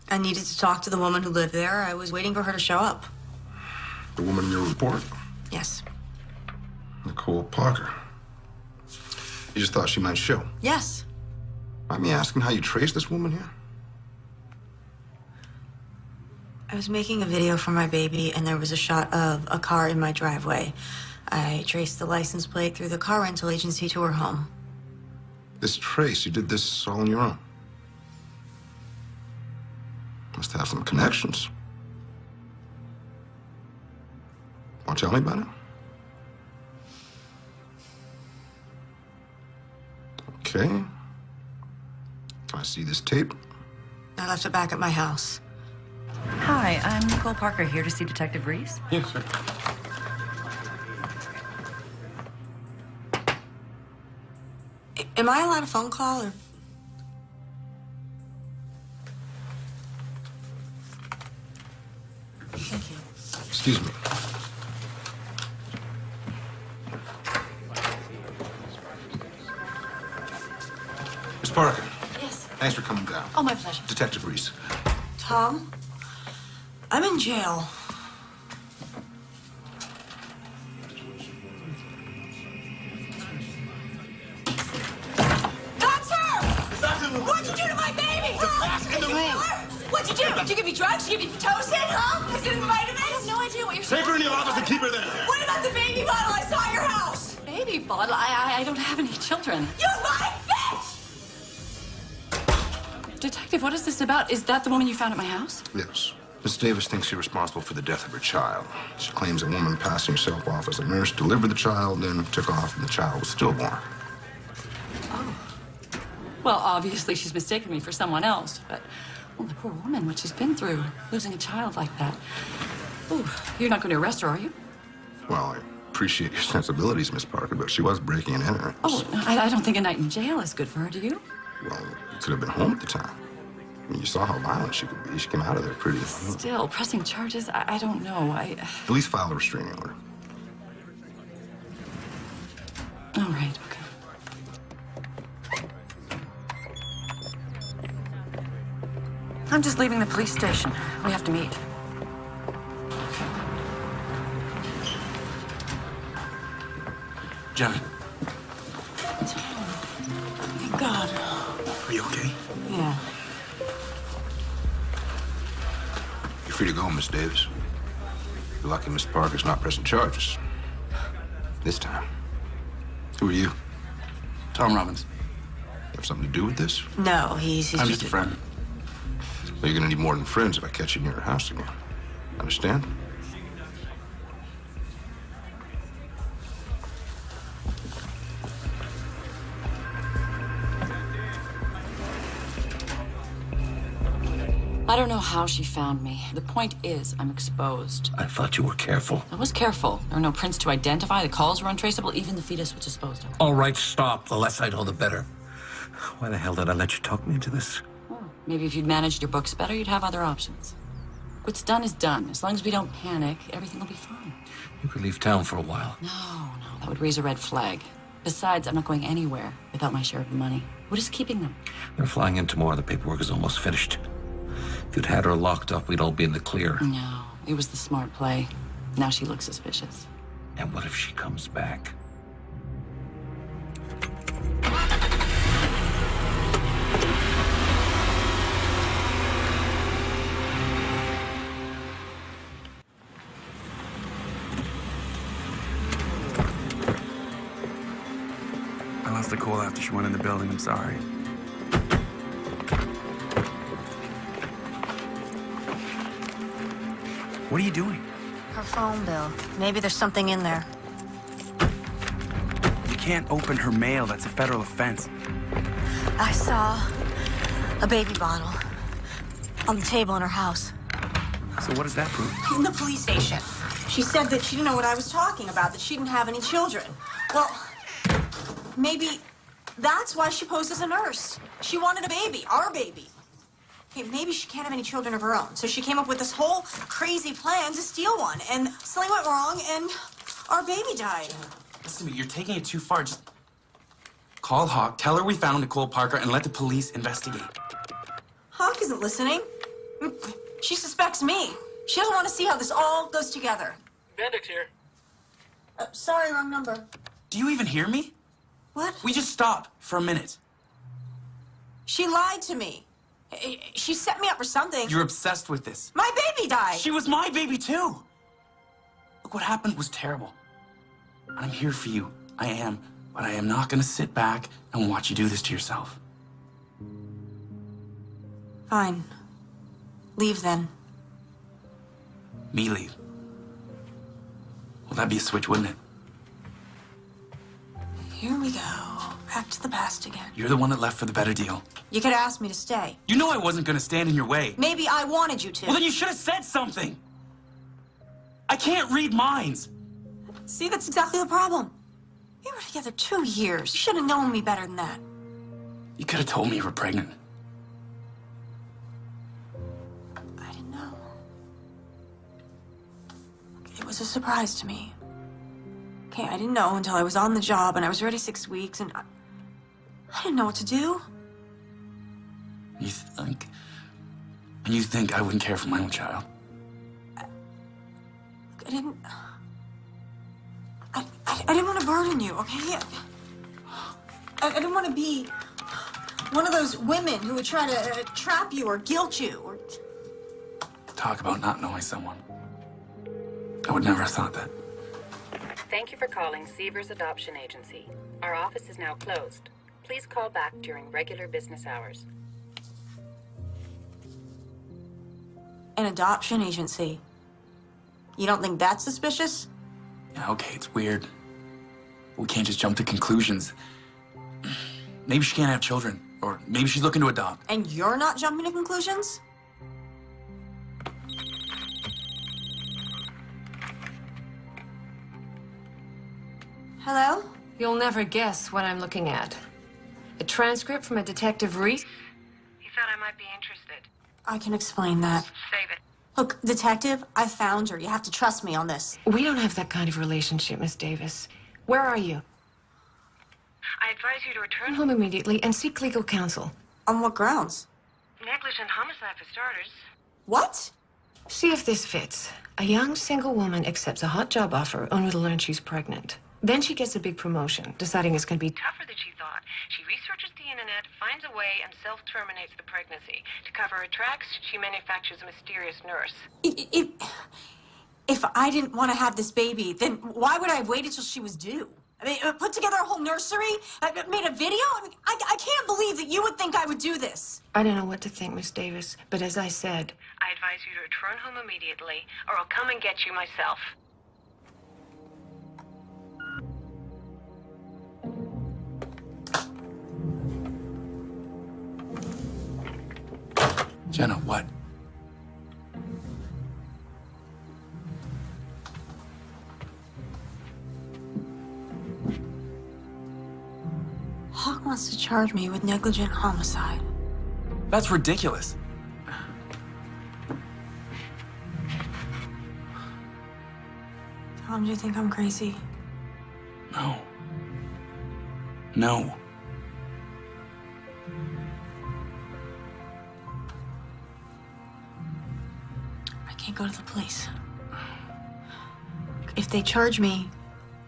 I needed to talk to the woman who lived there. I was waiting for her to show up. The woman in your report? Yes. Nicole Parker. You just thought she might show? Yes. Mind me asking how you traced this woman here? I was making a video for my baby, and there was a shot of a car in my driveway. I traced the license plate through the car rental agency to her home. This trace, you did this all on your own? Must have some connections. Want to tell me about it? Okay. Can I see this tape? I left it back at my house. Hi, I'm Nicole Parker, here to see Detective Reese. Yes, sir. Am I allowed a phone call, or...? Thank you. Excuse me. Miss Parker. Yes. Thanks for coming down. Oh, my pleasure. Detective Reese. Tom, I'm in jail. That's her! What'd you do to my baby? Huh? in the room. What'd you do? Did you give me drugs? Did you give me Pitocin? Huh? Was it in the vitamins? I have no idea what you're saying. Take her in your office and keep her there. What about the baby bottle I saw at your house? Baby bottle? I don't have any children. You lying bitch! Detective, what is this about? Is that the woman you found at my house? Yes. Miss Davis thinks you're responsible for the death of her child. She claims a woman passing herself off as a nurse delivered the child, then took off, and the child was stillborn. Well, obviously she's mistaken me for someone else, but, well, the poor woman, what she's been through, losing a child like that. Ooh, you're not going to arrest her, are you? Well, I appreciate your sensibilities, Miss Parker, but she was breaking and entering. Oh, I don't think a night in jail is good for her, do you? Well, you could have been home at the time. I mean, you saw how violent she could be. She came out of there pretty... Still, pressing charges, I don't know. At least file a restraining order. All right, okay. I'm just leaving the police station. We have to meet. Johnny, Thank God. are you okay? Yeah. You're free to go, Miss Davis. You're lucky Miss Parker's not pressing charges. This time. Who are you? Tom Robbins. You have something to do with this? No, he's I'm just a friend. Well, you're gonna need more than friends if I catch you near your house again. Understand? I don't know how she found me. The point is, I'm exposed. I thought you were careful. I was careful. There were no prints to identify. The calls were untraceable. Even the fetus was disposed of. All right, stop. The less I know, the better. Why the hell did I let you talk me into this? Maybe if you'd managed your books better, you'd have other options. What's done is done. As long as we don't panic, everything will be fine. You could leave town for a while. No, that would raise a red flag. Besides, I'm not going anywhere without my share of the money. What is keeping them? They're flying in tomorrow. The paperwork is almost finished. If you'd had her locked up, we'd all be in the clear. No, it was the smart play. Now she looks suspicious. And what if she comes back? I lost the cool after she went in the building. I'm sorry. What are you doing? Her phone bill. Maybe there's something in there. You can't open her mail. That's a federal offense. I saw a baby bottle on the table in her house. So what does that prove? In the police station. She said that she didn't know what I was talking about, that she didn't have any children. Well, maybe that's why she posed as a nurse. She wanted a baby, our baby. Okay, maybe she can't have any children of her own. So she came up with this whole crazy plan to steal one. And something went wrong, and our baby died. Listen to me, you're taking it too far. Just call Hawk, tell her we found Nicole Parker, and let the police investigate. Hawk isn't listening. She suspects me. She doesn't want to see how this all goes together. Bendix here. Sorry, wrong number. Do you even hear me? What? We just stop for a minute. She lied to me. She set me up for something. You're obsessed with this. My baby died. She was my baby, too. Look, what happened was terrible. I'm here for you. I am. But I am not going to sit back and watch you do this to yourself. Fine. Leave then. Me leave. Well, that'd be a switch, wouldn't it? Here we go. Back to the past again. You're the one that left for the better deal. You could ask me to stay. You know I wasn't going to stand in your way. Maybe I wanted you to. Well, then you should have said something. I can't read minds. See, that's exactly the problem. We were together 2 years. You should have known me better than that. You could have told me you were pregnant. I didn't know. It was a surprise to me. Okay, I didn't know until I was on the job and I was ready 6 weeks and I didn't know what to do. You think... And you think I wouldn't care for my own child? I didn't... I didn't want to burden you, okay? I didn't want to be one of those women who would try to trap you or guilt you or... Talk about not knowing someone. I would never have thought that. Thank you for calling Seavers Adoption Agency. Our office is now closed. Please call back during regular business hours. An adoption agency. You don't think that's suspicious? Yeah, okay, it's weird. We can't just jump to conclusions. Maybe she can't have children. Or maybe she's looking to adopt. And you're not jumping to conclusions? Hello? You'll never guess what I'm looking at. A transcript from a Detective Reese. He thought I might be interested. I can explain that. Save it. Look, Detective, I found her. You have to trust me on this. We don't have that kind of relationship, Miss Davis. Where are you? I advise you to return Home immediately and seek legal counsel. On what grounds? Negligent homicide for starters. What? See if this fits. A young single woman accepts a hot job offer only to learn she's pregnant. Then she gets a big promotion, deciding it's going to be Tougher than she thought. She researches the internet, finds a way, and self-terminates the pregnancy. To cover her tracks, she manufactures a mysterious nurse. If I didn't want to have this baby, then why would I have waited till she was due? I mean, put together a whole nursery? I made a video? I mean, I can't believe that you would think I would do this. I don't know what to think, Miss Davis, but as I said... I advise you to return home immediately, or I'll come and get you myself. Jenna, what? wants to charge me with negligent homicide. That's ridiculous. Tom, do you think I'm crazy? No. No. I can't go to the police. If they charge me,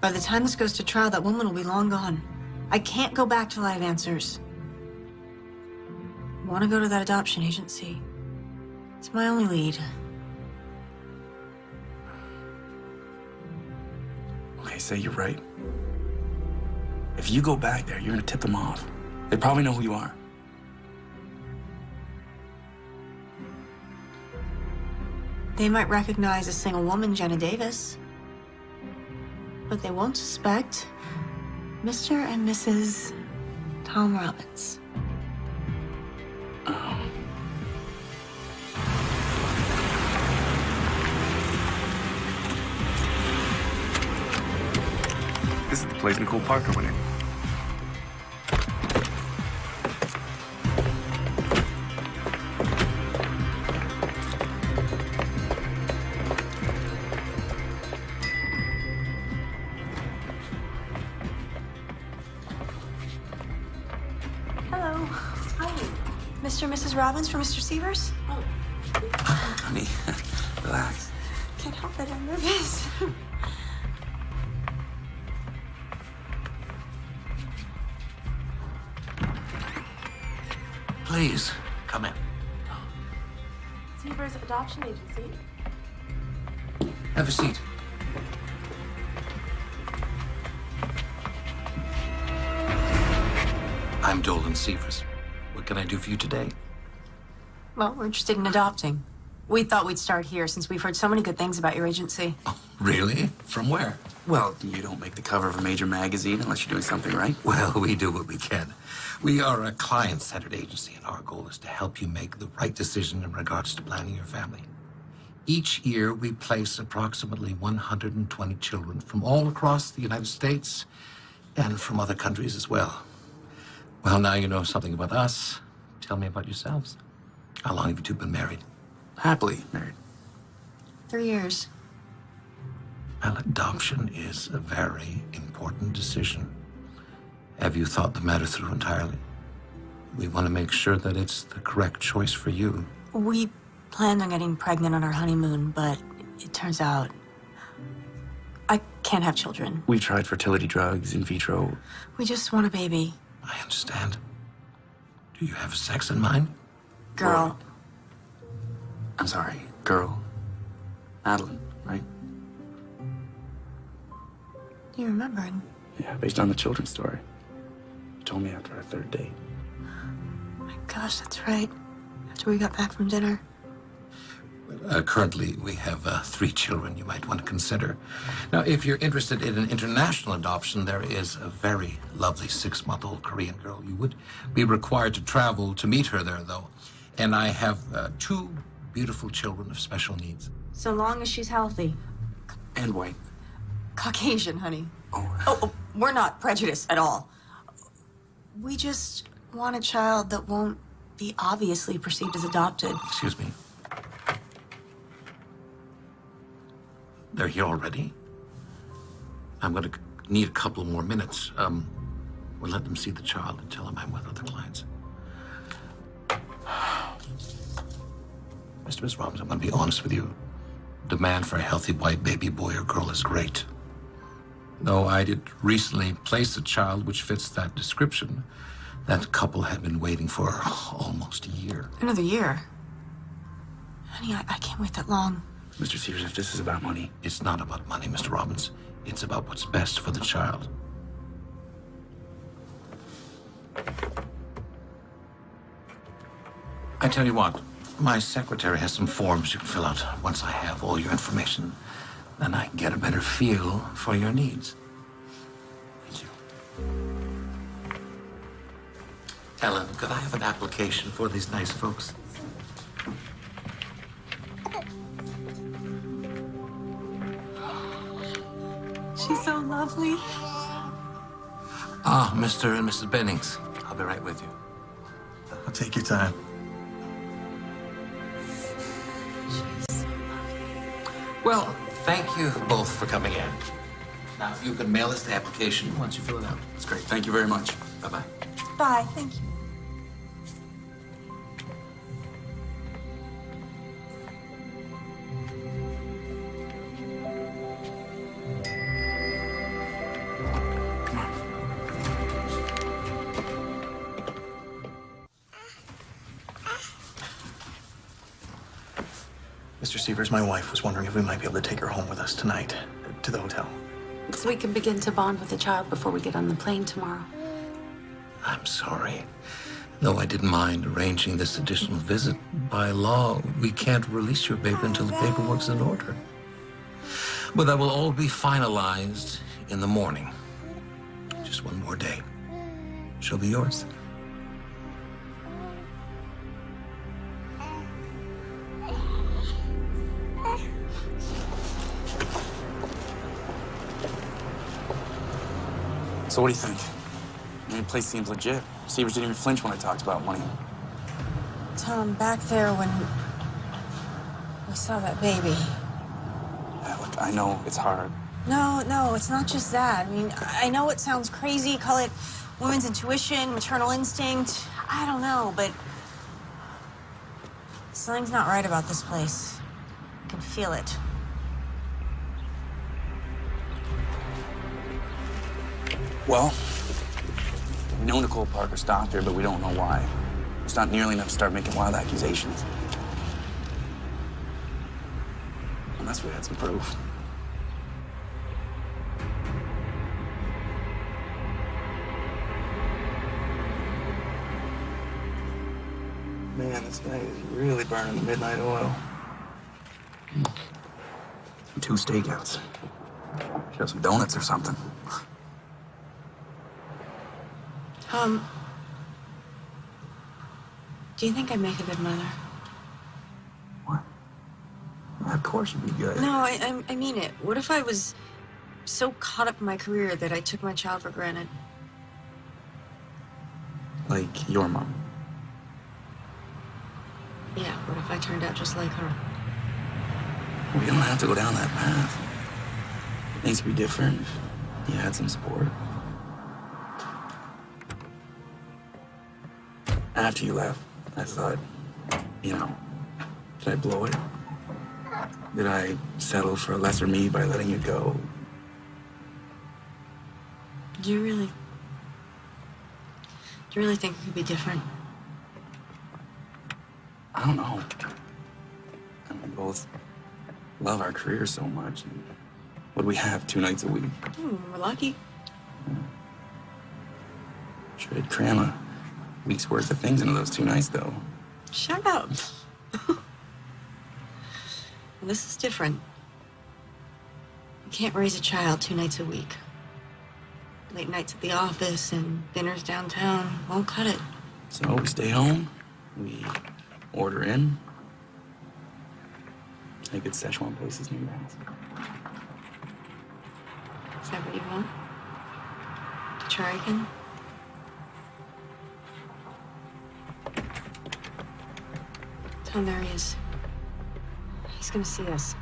by the time this goes to trial, that woman will be long gone. I can't go back till I have answers. I want to go to that adoption agency. It's my only lead. Okay, say you're right. If you go back there, you're gonna tip them off. They probably know who you are. They might recognize a single woman, Jenna Davis. But they won't suspect Mr. and Mrs. Tom Robbins. This is the place Nicole Parker went in. Hello. Hi. Mr. and Mrs. Robbins for Mr. Severs? Oh. Honey, relax. Can't help it, I'm nervous. Please, come in. Severs Adoption Agency. Have a seat. I'm Dolan Severs. What can I do for you today? Well, we're interested in adopting. We thought we'd start here since we've heard so many good things about your agency. Really? From where? Well, you don't make the cover of a major magazine unless you're doing something right. Well, we do what we can. We are a client-centered agency, and our goal is to help you make the right decision in regards to planning your family. Each year, we place approximately 120 children from all across the United States and from other countries as well. Well, now you know something about us. Tell me about yourselves. How long have you two been married? Happily married. 3 years. Well, adoption is a very important decision. Have you thought the matter through entirely? We want to make sure that it's the correct choice for you. We planned on getting pregnant on our honeymoon, but it turns out I can't have children. We've tried fertility drugs, in vitro. We just want a baby. I understand. Do you have sex in mind? Girl. I'm sorry, girl. Madeline, right? You remembered? Yeah, based on the children's story. You told me after our third date. My gosh, that's right. After we got back from dinner. Currently, we have 3 children you might want to consider. Now, if you're interested in an international adoption, there is a very lovely 6-month-old Korean girl. You would be required to travel to meet her there, though. And I have 2 beautiful children of special needs. So long as she's healthy. And white. Caucasian, honey. Oh, we're not prejudiced at all. We just want a child that won't be obviously perceived as adopted. Excuse me. They're here already? I'm going to need a couple more minutes. We'll let them see the child and tell them I'm with other clients. Miss Robbins, I'm going to be honest with you. Demand for a healthy white baby boy or girl is great. Though I did recently place a child which fits that description, that couple had been waiting for almost a year. Another year? Honey, I can't wait that long. Mr. Severs, if this is about money... It's not about money, Mr. Robbins. It's about what's best for the child. I tell you what, my secretary has some forms you can fill out. Once I have all your information, then I can get a better feel for your needs. Thank you. Ellen, could I have an application for these nice folks? She's so lovely. Ah, Mr. and Mrs. Bennings. be right with you. I'll take your time. Well, thank you both for coming in. Now, if you can mail us the application once you fill it out. That's great. Thank you very much. Bye-bye. Bye. Thank you. Mr. Severs, my wife was wondering if we might be able to take her home with us tonight to the hotel. So we can begin to bond with the child before we get on the plane tomorrow. I'm sorry. Though I didn't mind arranging this additional visit, by law, we can't release your baby until the paperwork's in order. But that will all be finalized in the morning. Just one more day. She'll be yours. So what do you think? I mean, the place seems legit. Severs didn't even flinch when I talked about money. Tom, back there when we saw that baby. Yeah, look, I know it's hard. No, it's not just that. I mean, I know it sounds crazy. Call it women's intuition, maternal instinct. I don't know, but something's not right about this place. I can feel it. Well, we know Nicole Parker stopped her, but we don't know why. It's not nearly enough to start making wild accusations. Unless we had some proof. Man, this guy is really burning the midnight oil. 2 stakeouts. Should have some donuts or something. Do you think I'd make a good mother? What? Well, of course you'd be good. No, I mean it. What if I was so caught up in my career that I took my child for granted? Like your mom. Yeah, what if I turned out just like her? We don't have to go down that path. Things could be different if you had some support. After you left, I thought, you know, did I blow it? Did I settle for a lesser me by letting you go? Do you really think it could be different? I don't know. And we both love our careers so much. And what do we have 2 nights a week? We're lucky. Sure, I'd cram a week's worth of things into those 2 nights, though. Shut up. This is different. You can't raise a child 2 nights a week. Late nights at the office and dinners downtown won't cut it. So we stay home, we order in. Any good Szechuan places near your house? Is that what you want? To try again? Tom, there he is. He's gonna see us.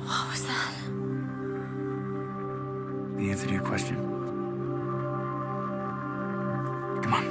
What was that? The answer to your question. Come on.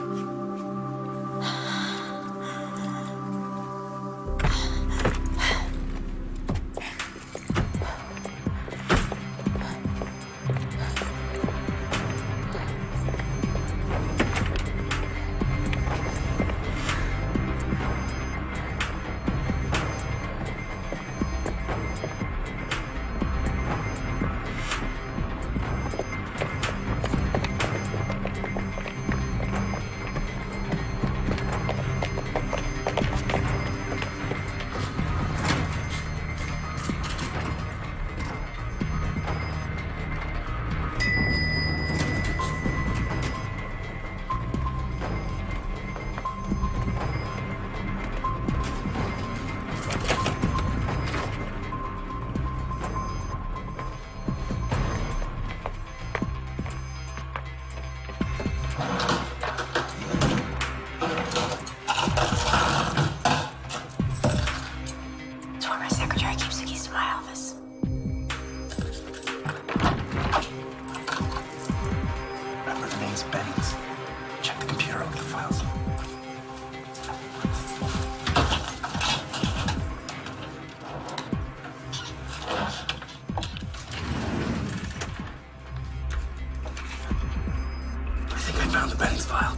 found the Bennings file.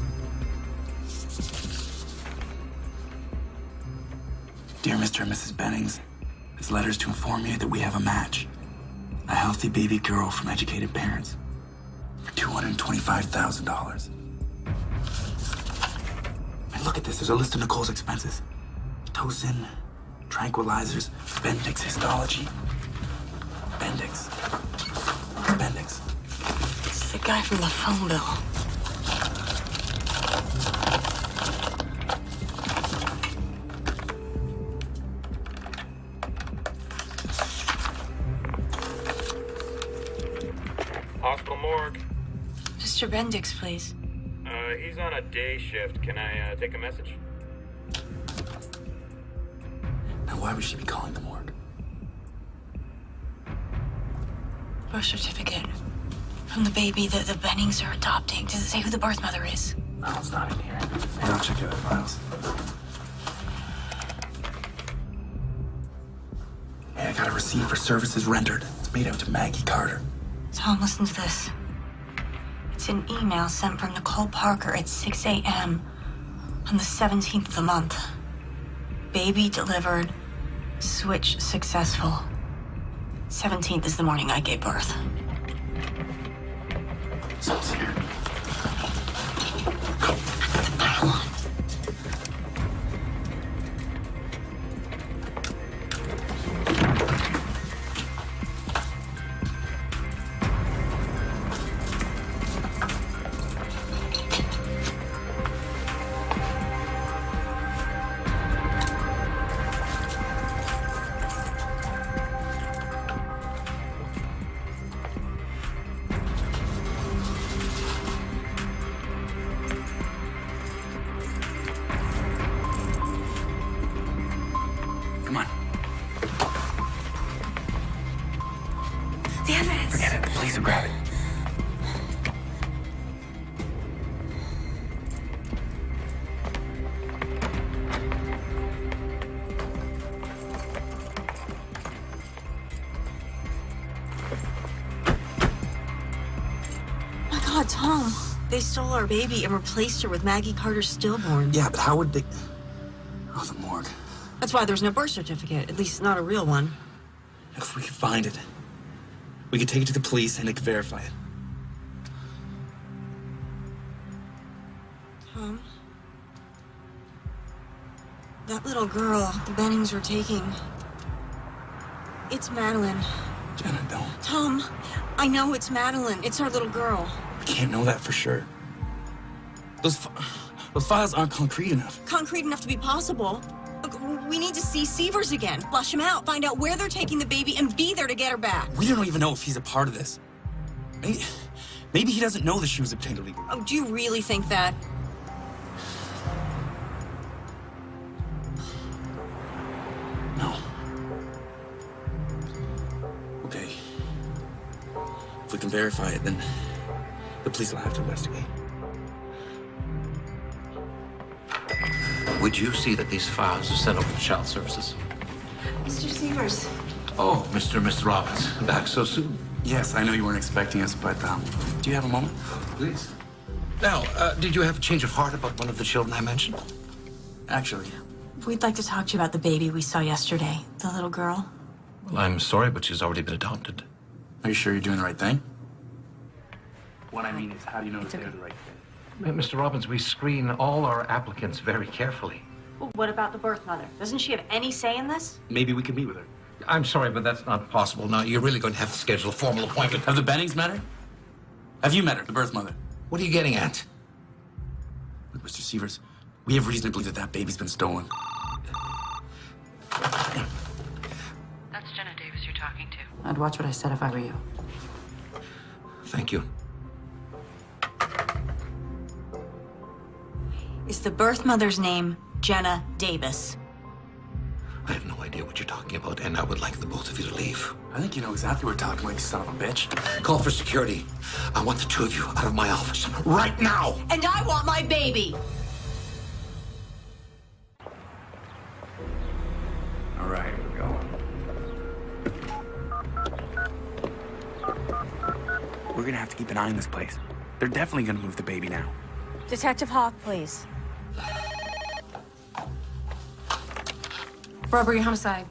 Dear Mr. and Mrs. Bennings, this letter is to inform you that we have a match. A healthy baby girl from educated parents for $225,000. And look at this. There's a list of Nicole's expenses. Tocin, tranquilizers, Bendix histology. Bendix. Bendix. It's the guy from the phone bill. Hospital morgue. Mr. Bendix, please. He's on a day shift. Can I take a message? Now, why would she be calling the morgue? Birth certificate from the baby that the Bennings are adopting. Does it say who the birth mother is? No, it's not in here. Hey, I'll check the other files. Hey, I got a receipt for services rendered. It's made out to Maggie Carter. Tom, listen to this. It's an email sent from Nicole Parker at 6 a.m. on the 17th of the month. Baby delivered. Switch successful. 17th is the morning I gave birth. So it's here. Come on. The evidence. Forget it. The police will grab it. My God, Tom. They stole our baby and replaced her with Maggie Carter's stillborn. Yeah, but how would they... Oh, the morgue. That's why there's no birth certificate, at least not a real one. If we could find it, we could take it to the police and they could verify it. Tom? That little girl the Bennings were taking... It's Madeline. Jenna, don't. Tom, I know it's Madeline. It's our little girl. We can't know that for sure. Those files aren't concrete enough. Concrete enough to be possible. Look, we need to see Severs again. Flush him out, find out where they're taking the baby, and be there to get her back. We don't even know if he's a part of this. Maybe he doesn't know that she was obtained illegally. Oh, do you really think that? No. Okay. If we can verify it, then the police will have to investigate. Would you see that these files are sent over to Child Services? Mr. Severs. Oh, Mr. and Mrs. Robbins, back so soon? Yes, I know you weren't expecting us, but do you have a moment? Please. Now, did you have a change of heart about one of the children I mentioned? Actually. We'd like to talk to you about the baby we saw yesterday, the little girl. Well, I'm sorry, but she's already been adopted. Are you sure you're doing the right thing? What I mean is, how do you know that they're the right thing? Mr. Robbins, we screen all our applicants very carefully. Well, what about the birth mother? Doesn't she have any say in this? Maybe we could meet with her. I'm sorry, but that's not possible. Now, you're really going to have to schedule a formal appointment. Have the Bennings met her? Have you met her, the birth mother? What are you getting at? Look, Mr. Severs, we have reason to believe that that baby's been stolen. That's Jenna Davis you're talking to. I'd watch what I said if I were you. Thank you. Is the birth mother's name Jenna Davis? I have no idea what you're talking about, and I would like the both of you to leave. I think you know exactly what we're talking about, you son of a bitch. Call for security. I want the two of you out of my office right now. And I want my baby. All right, we're going. We're gonna have to keep an eye on this place. They're definitely gonna move the baby now. Detective Hawk, please. Robbery, homicide.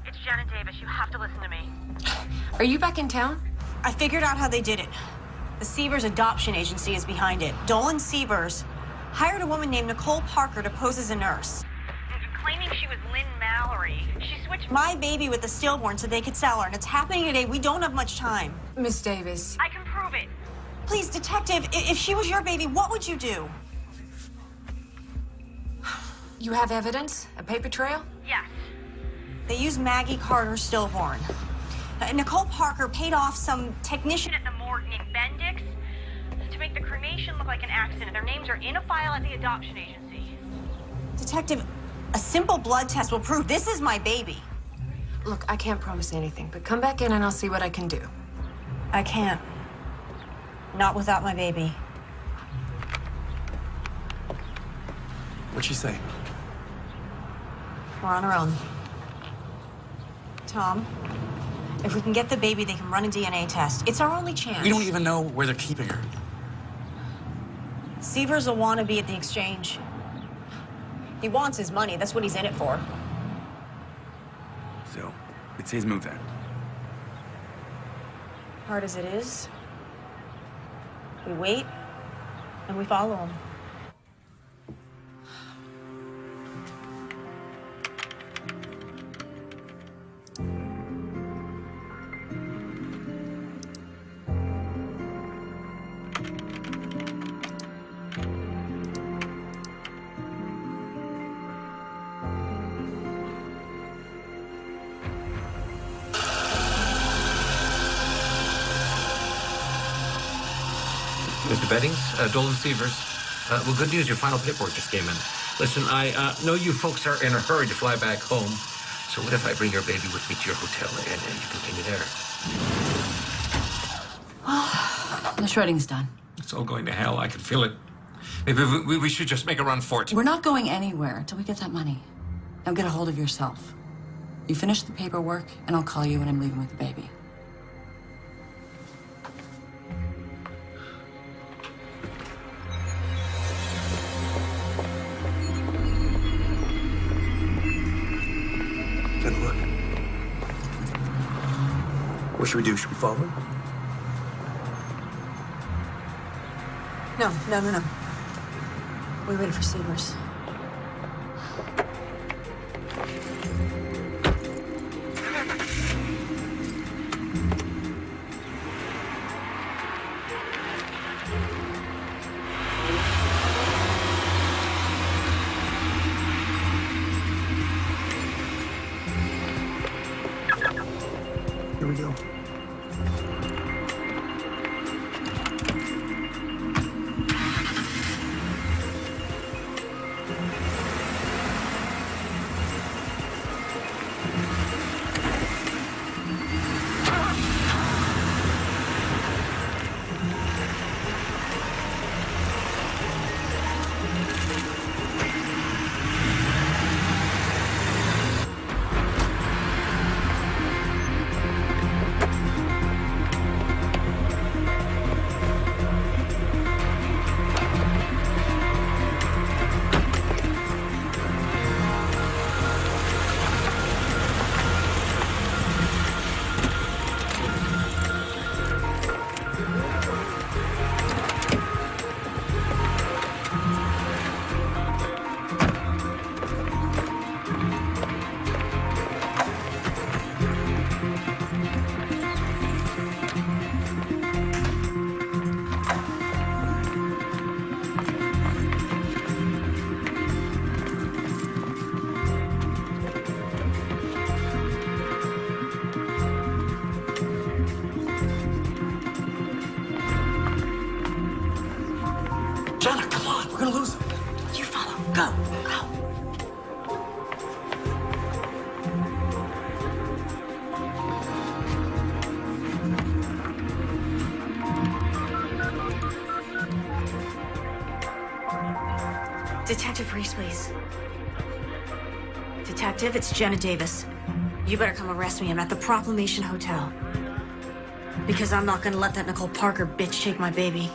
It's Janet Davis. You have to listen to me. Are you back in town? I figured out how they did it. The Sievers Adoption Agency is behind it. Dolan Sievers hired a woman named Nicole Parker to pose as a nurse. Claiming she was Lynn Mallory. She switched My baby with the stillborn so they could sell her, and it's happening today. We don't have much time. Miss Davis. I can prove it. Please, detective, if she was your baby, what would you do? You have evidence? A paper trail? Yes. They used Maggie Carter Stillborn. Nicole Parker paid off some technician At the morgue named Bendix to make the cremation look like an accident. Their names are in a file at the adoption agency. Detective, a simple blood test will prove this is my baby. Look, I can't promise anything, but come back in and I'll see what I can do. I can't. Not without my baby. What'd she say? We're on our own. Tom, if we can get the baby, they can run a DNA test. It's our only chance. We don't even know where they're keeping her. Sievers will want to be at the exchange. He wants his money. That's what he's in it for. So, it's his move then. Hard as it is, we wait and we follow him. Mr. Beddings, Dolan Sievers. Well, good news, your final paperwork just came in. Listen, I know you folks are in a hurry to fly back home, so what if I bring your baby with me to your hotel and you continue there? Well, the shredding's done. It's all going to hell. I can feel it. Maybe we should just make a run for it. We're not going anywhere until we get that money. Now get a hold of yourself. You finish the paperwork, and I'll call you when I'm leaving with the baby. Good look. What should we do? Should we follow her? No. We wait for Sievers. Here we go. Jenna, come on. We're gonna lose him. You follow. Go. Detective Reese, please. Detective, it's Jenna Davis. You better come arrest me. I'm at the Proclamation Hotel. Because I'm not gonna let that Nicole Parker bitch take my baby.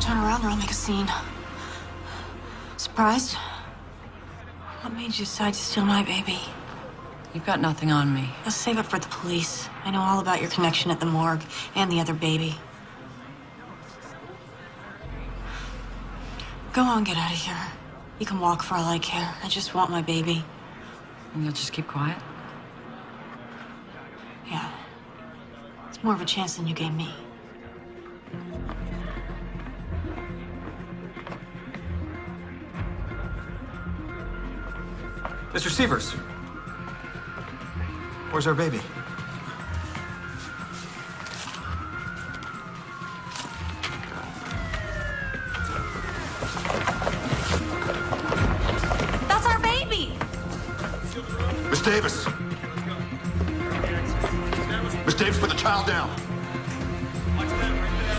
turn around or I'll make a scene. Surprised? What made you decide to steal my baby? You've got nothing on me. Let's save it for the police. I know all about your connection at the morgue and the other baby. Go on, get out of here. You can walk for all I care. I just want my baby. And you'll just keep quiet? Yeah. It's more of a chance than you gave me. Mr. Severs, where's our baby? That's our baby! Miss Davis! Miss Davis, put the child down.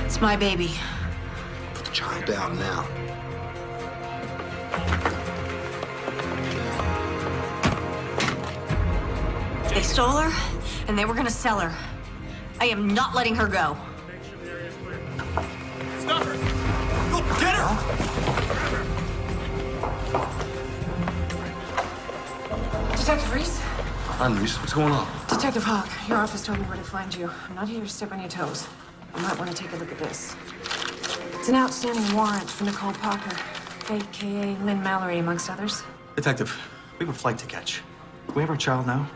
It's my baby. Put the child down now. They stole her, and they were gonna sell her. I am not letting her go. Stop her! Go get her! Detective Reese? Hi, Reese. What's going on? Detective Hawk, your office told me where to find you. I'm not here to step on your toes. You might want to take a look at this. It's an outstanding warrant for Nicole Parker, a.k.a. Lynn Mallory, amongst others. Detective, we have a flight to catch. Do we have our child now?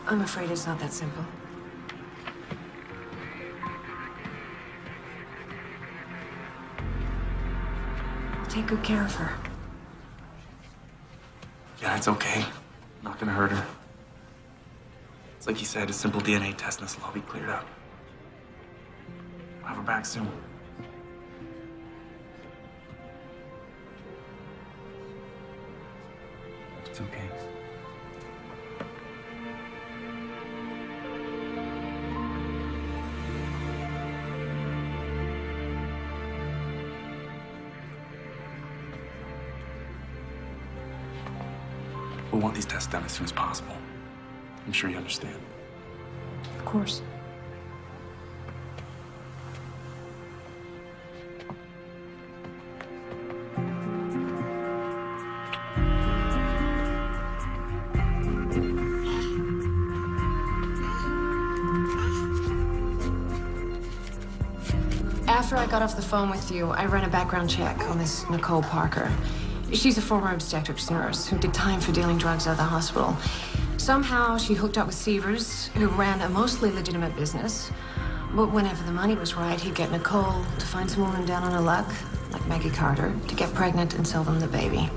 I'm afraid it's not that simple. Take good care of her. Yeah, it's okay. Not gonna hurt her. It's like you said, a simple DNA test and this will all be cleared up. We'll have her back soon. It's okay. We'll want these tests done as soon as possible. I'm sure you understand. Of course. After I got off the phone with you, I ran a background check on this Nicole Parker. She's a former obstetrics nurse who did time for dealing drugs out of the hospital. Somehow she hooked up with Severs, who ran a mostly legitimate business. But whenever the money was right, he'd get Nicole to find some woman down on her luck, like Maggie Carter, to get pregnant and sell them the baby.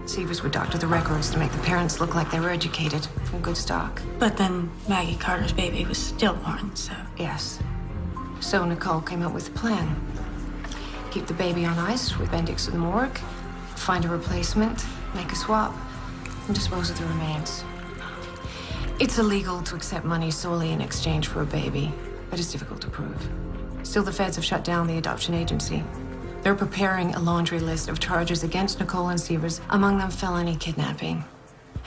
Severs would doctor the records to make the parents look like they were educated, from good stock. But then Maggie Carter's baby was stillborn, so... Yes. So Nicole came up with a plan. Keep the baby on ice with Bendix in the morgue, find a replacement, make a swap, and dispose of the remains. It's illegal to accept money solely in exchange for a baby, but it's difficult to prove. Still, the feds have shut down the adoption agency. They're preparing a laundry list of charges against Nicole and Severs, among them felony kidnapping.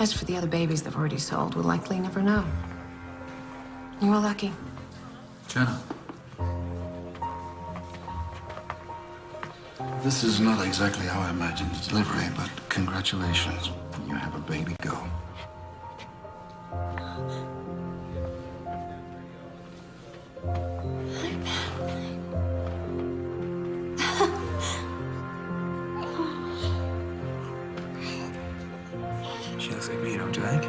As for the other babies they've already sold, we'll likely never know. You were lucky. Jenna. This is not exactly how I imagined the delivery, but congratulations. You have a baby girl. She looks like me, don't you think?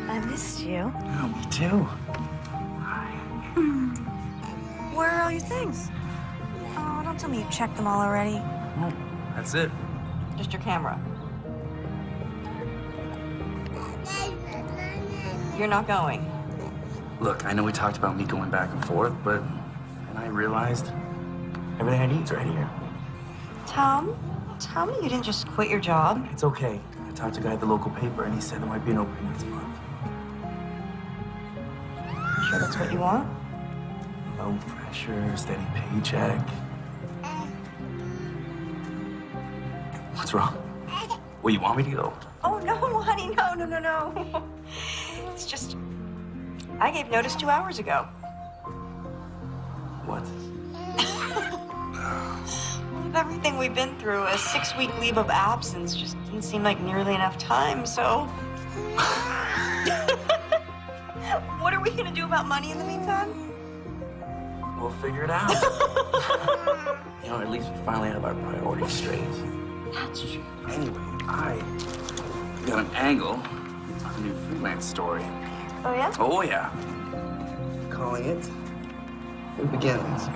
I missed you. Oh, me too. Where are all your things? Oh, don't tell me you checked them all already. Oh, that's it. Just your camera. You're not going. Look, I know we talked about me going back and forth, but I realized everything I need is right here. Tom, tell me you didn't just quit your job. It's okay. I talked to a guy at the local paper, and he said there might be an opening next month. Sure that's what you want? No pressure, steady paycheck. What's wrong? Well, you want me to go? Oh, no, honey, no. It's just, I gave notice 2 hours ago. What? With everything we've been through, a 6-week leave of absence just didn't seem like nearly enough time, so... What are we gonna do about money in the meantime? We'll figure it out. You know, at least we finally have our priorities straight. That's true. Anyway, I got an angle on a new freelance story. Oh, yeah? Oh, yeah. Calling it The Begins.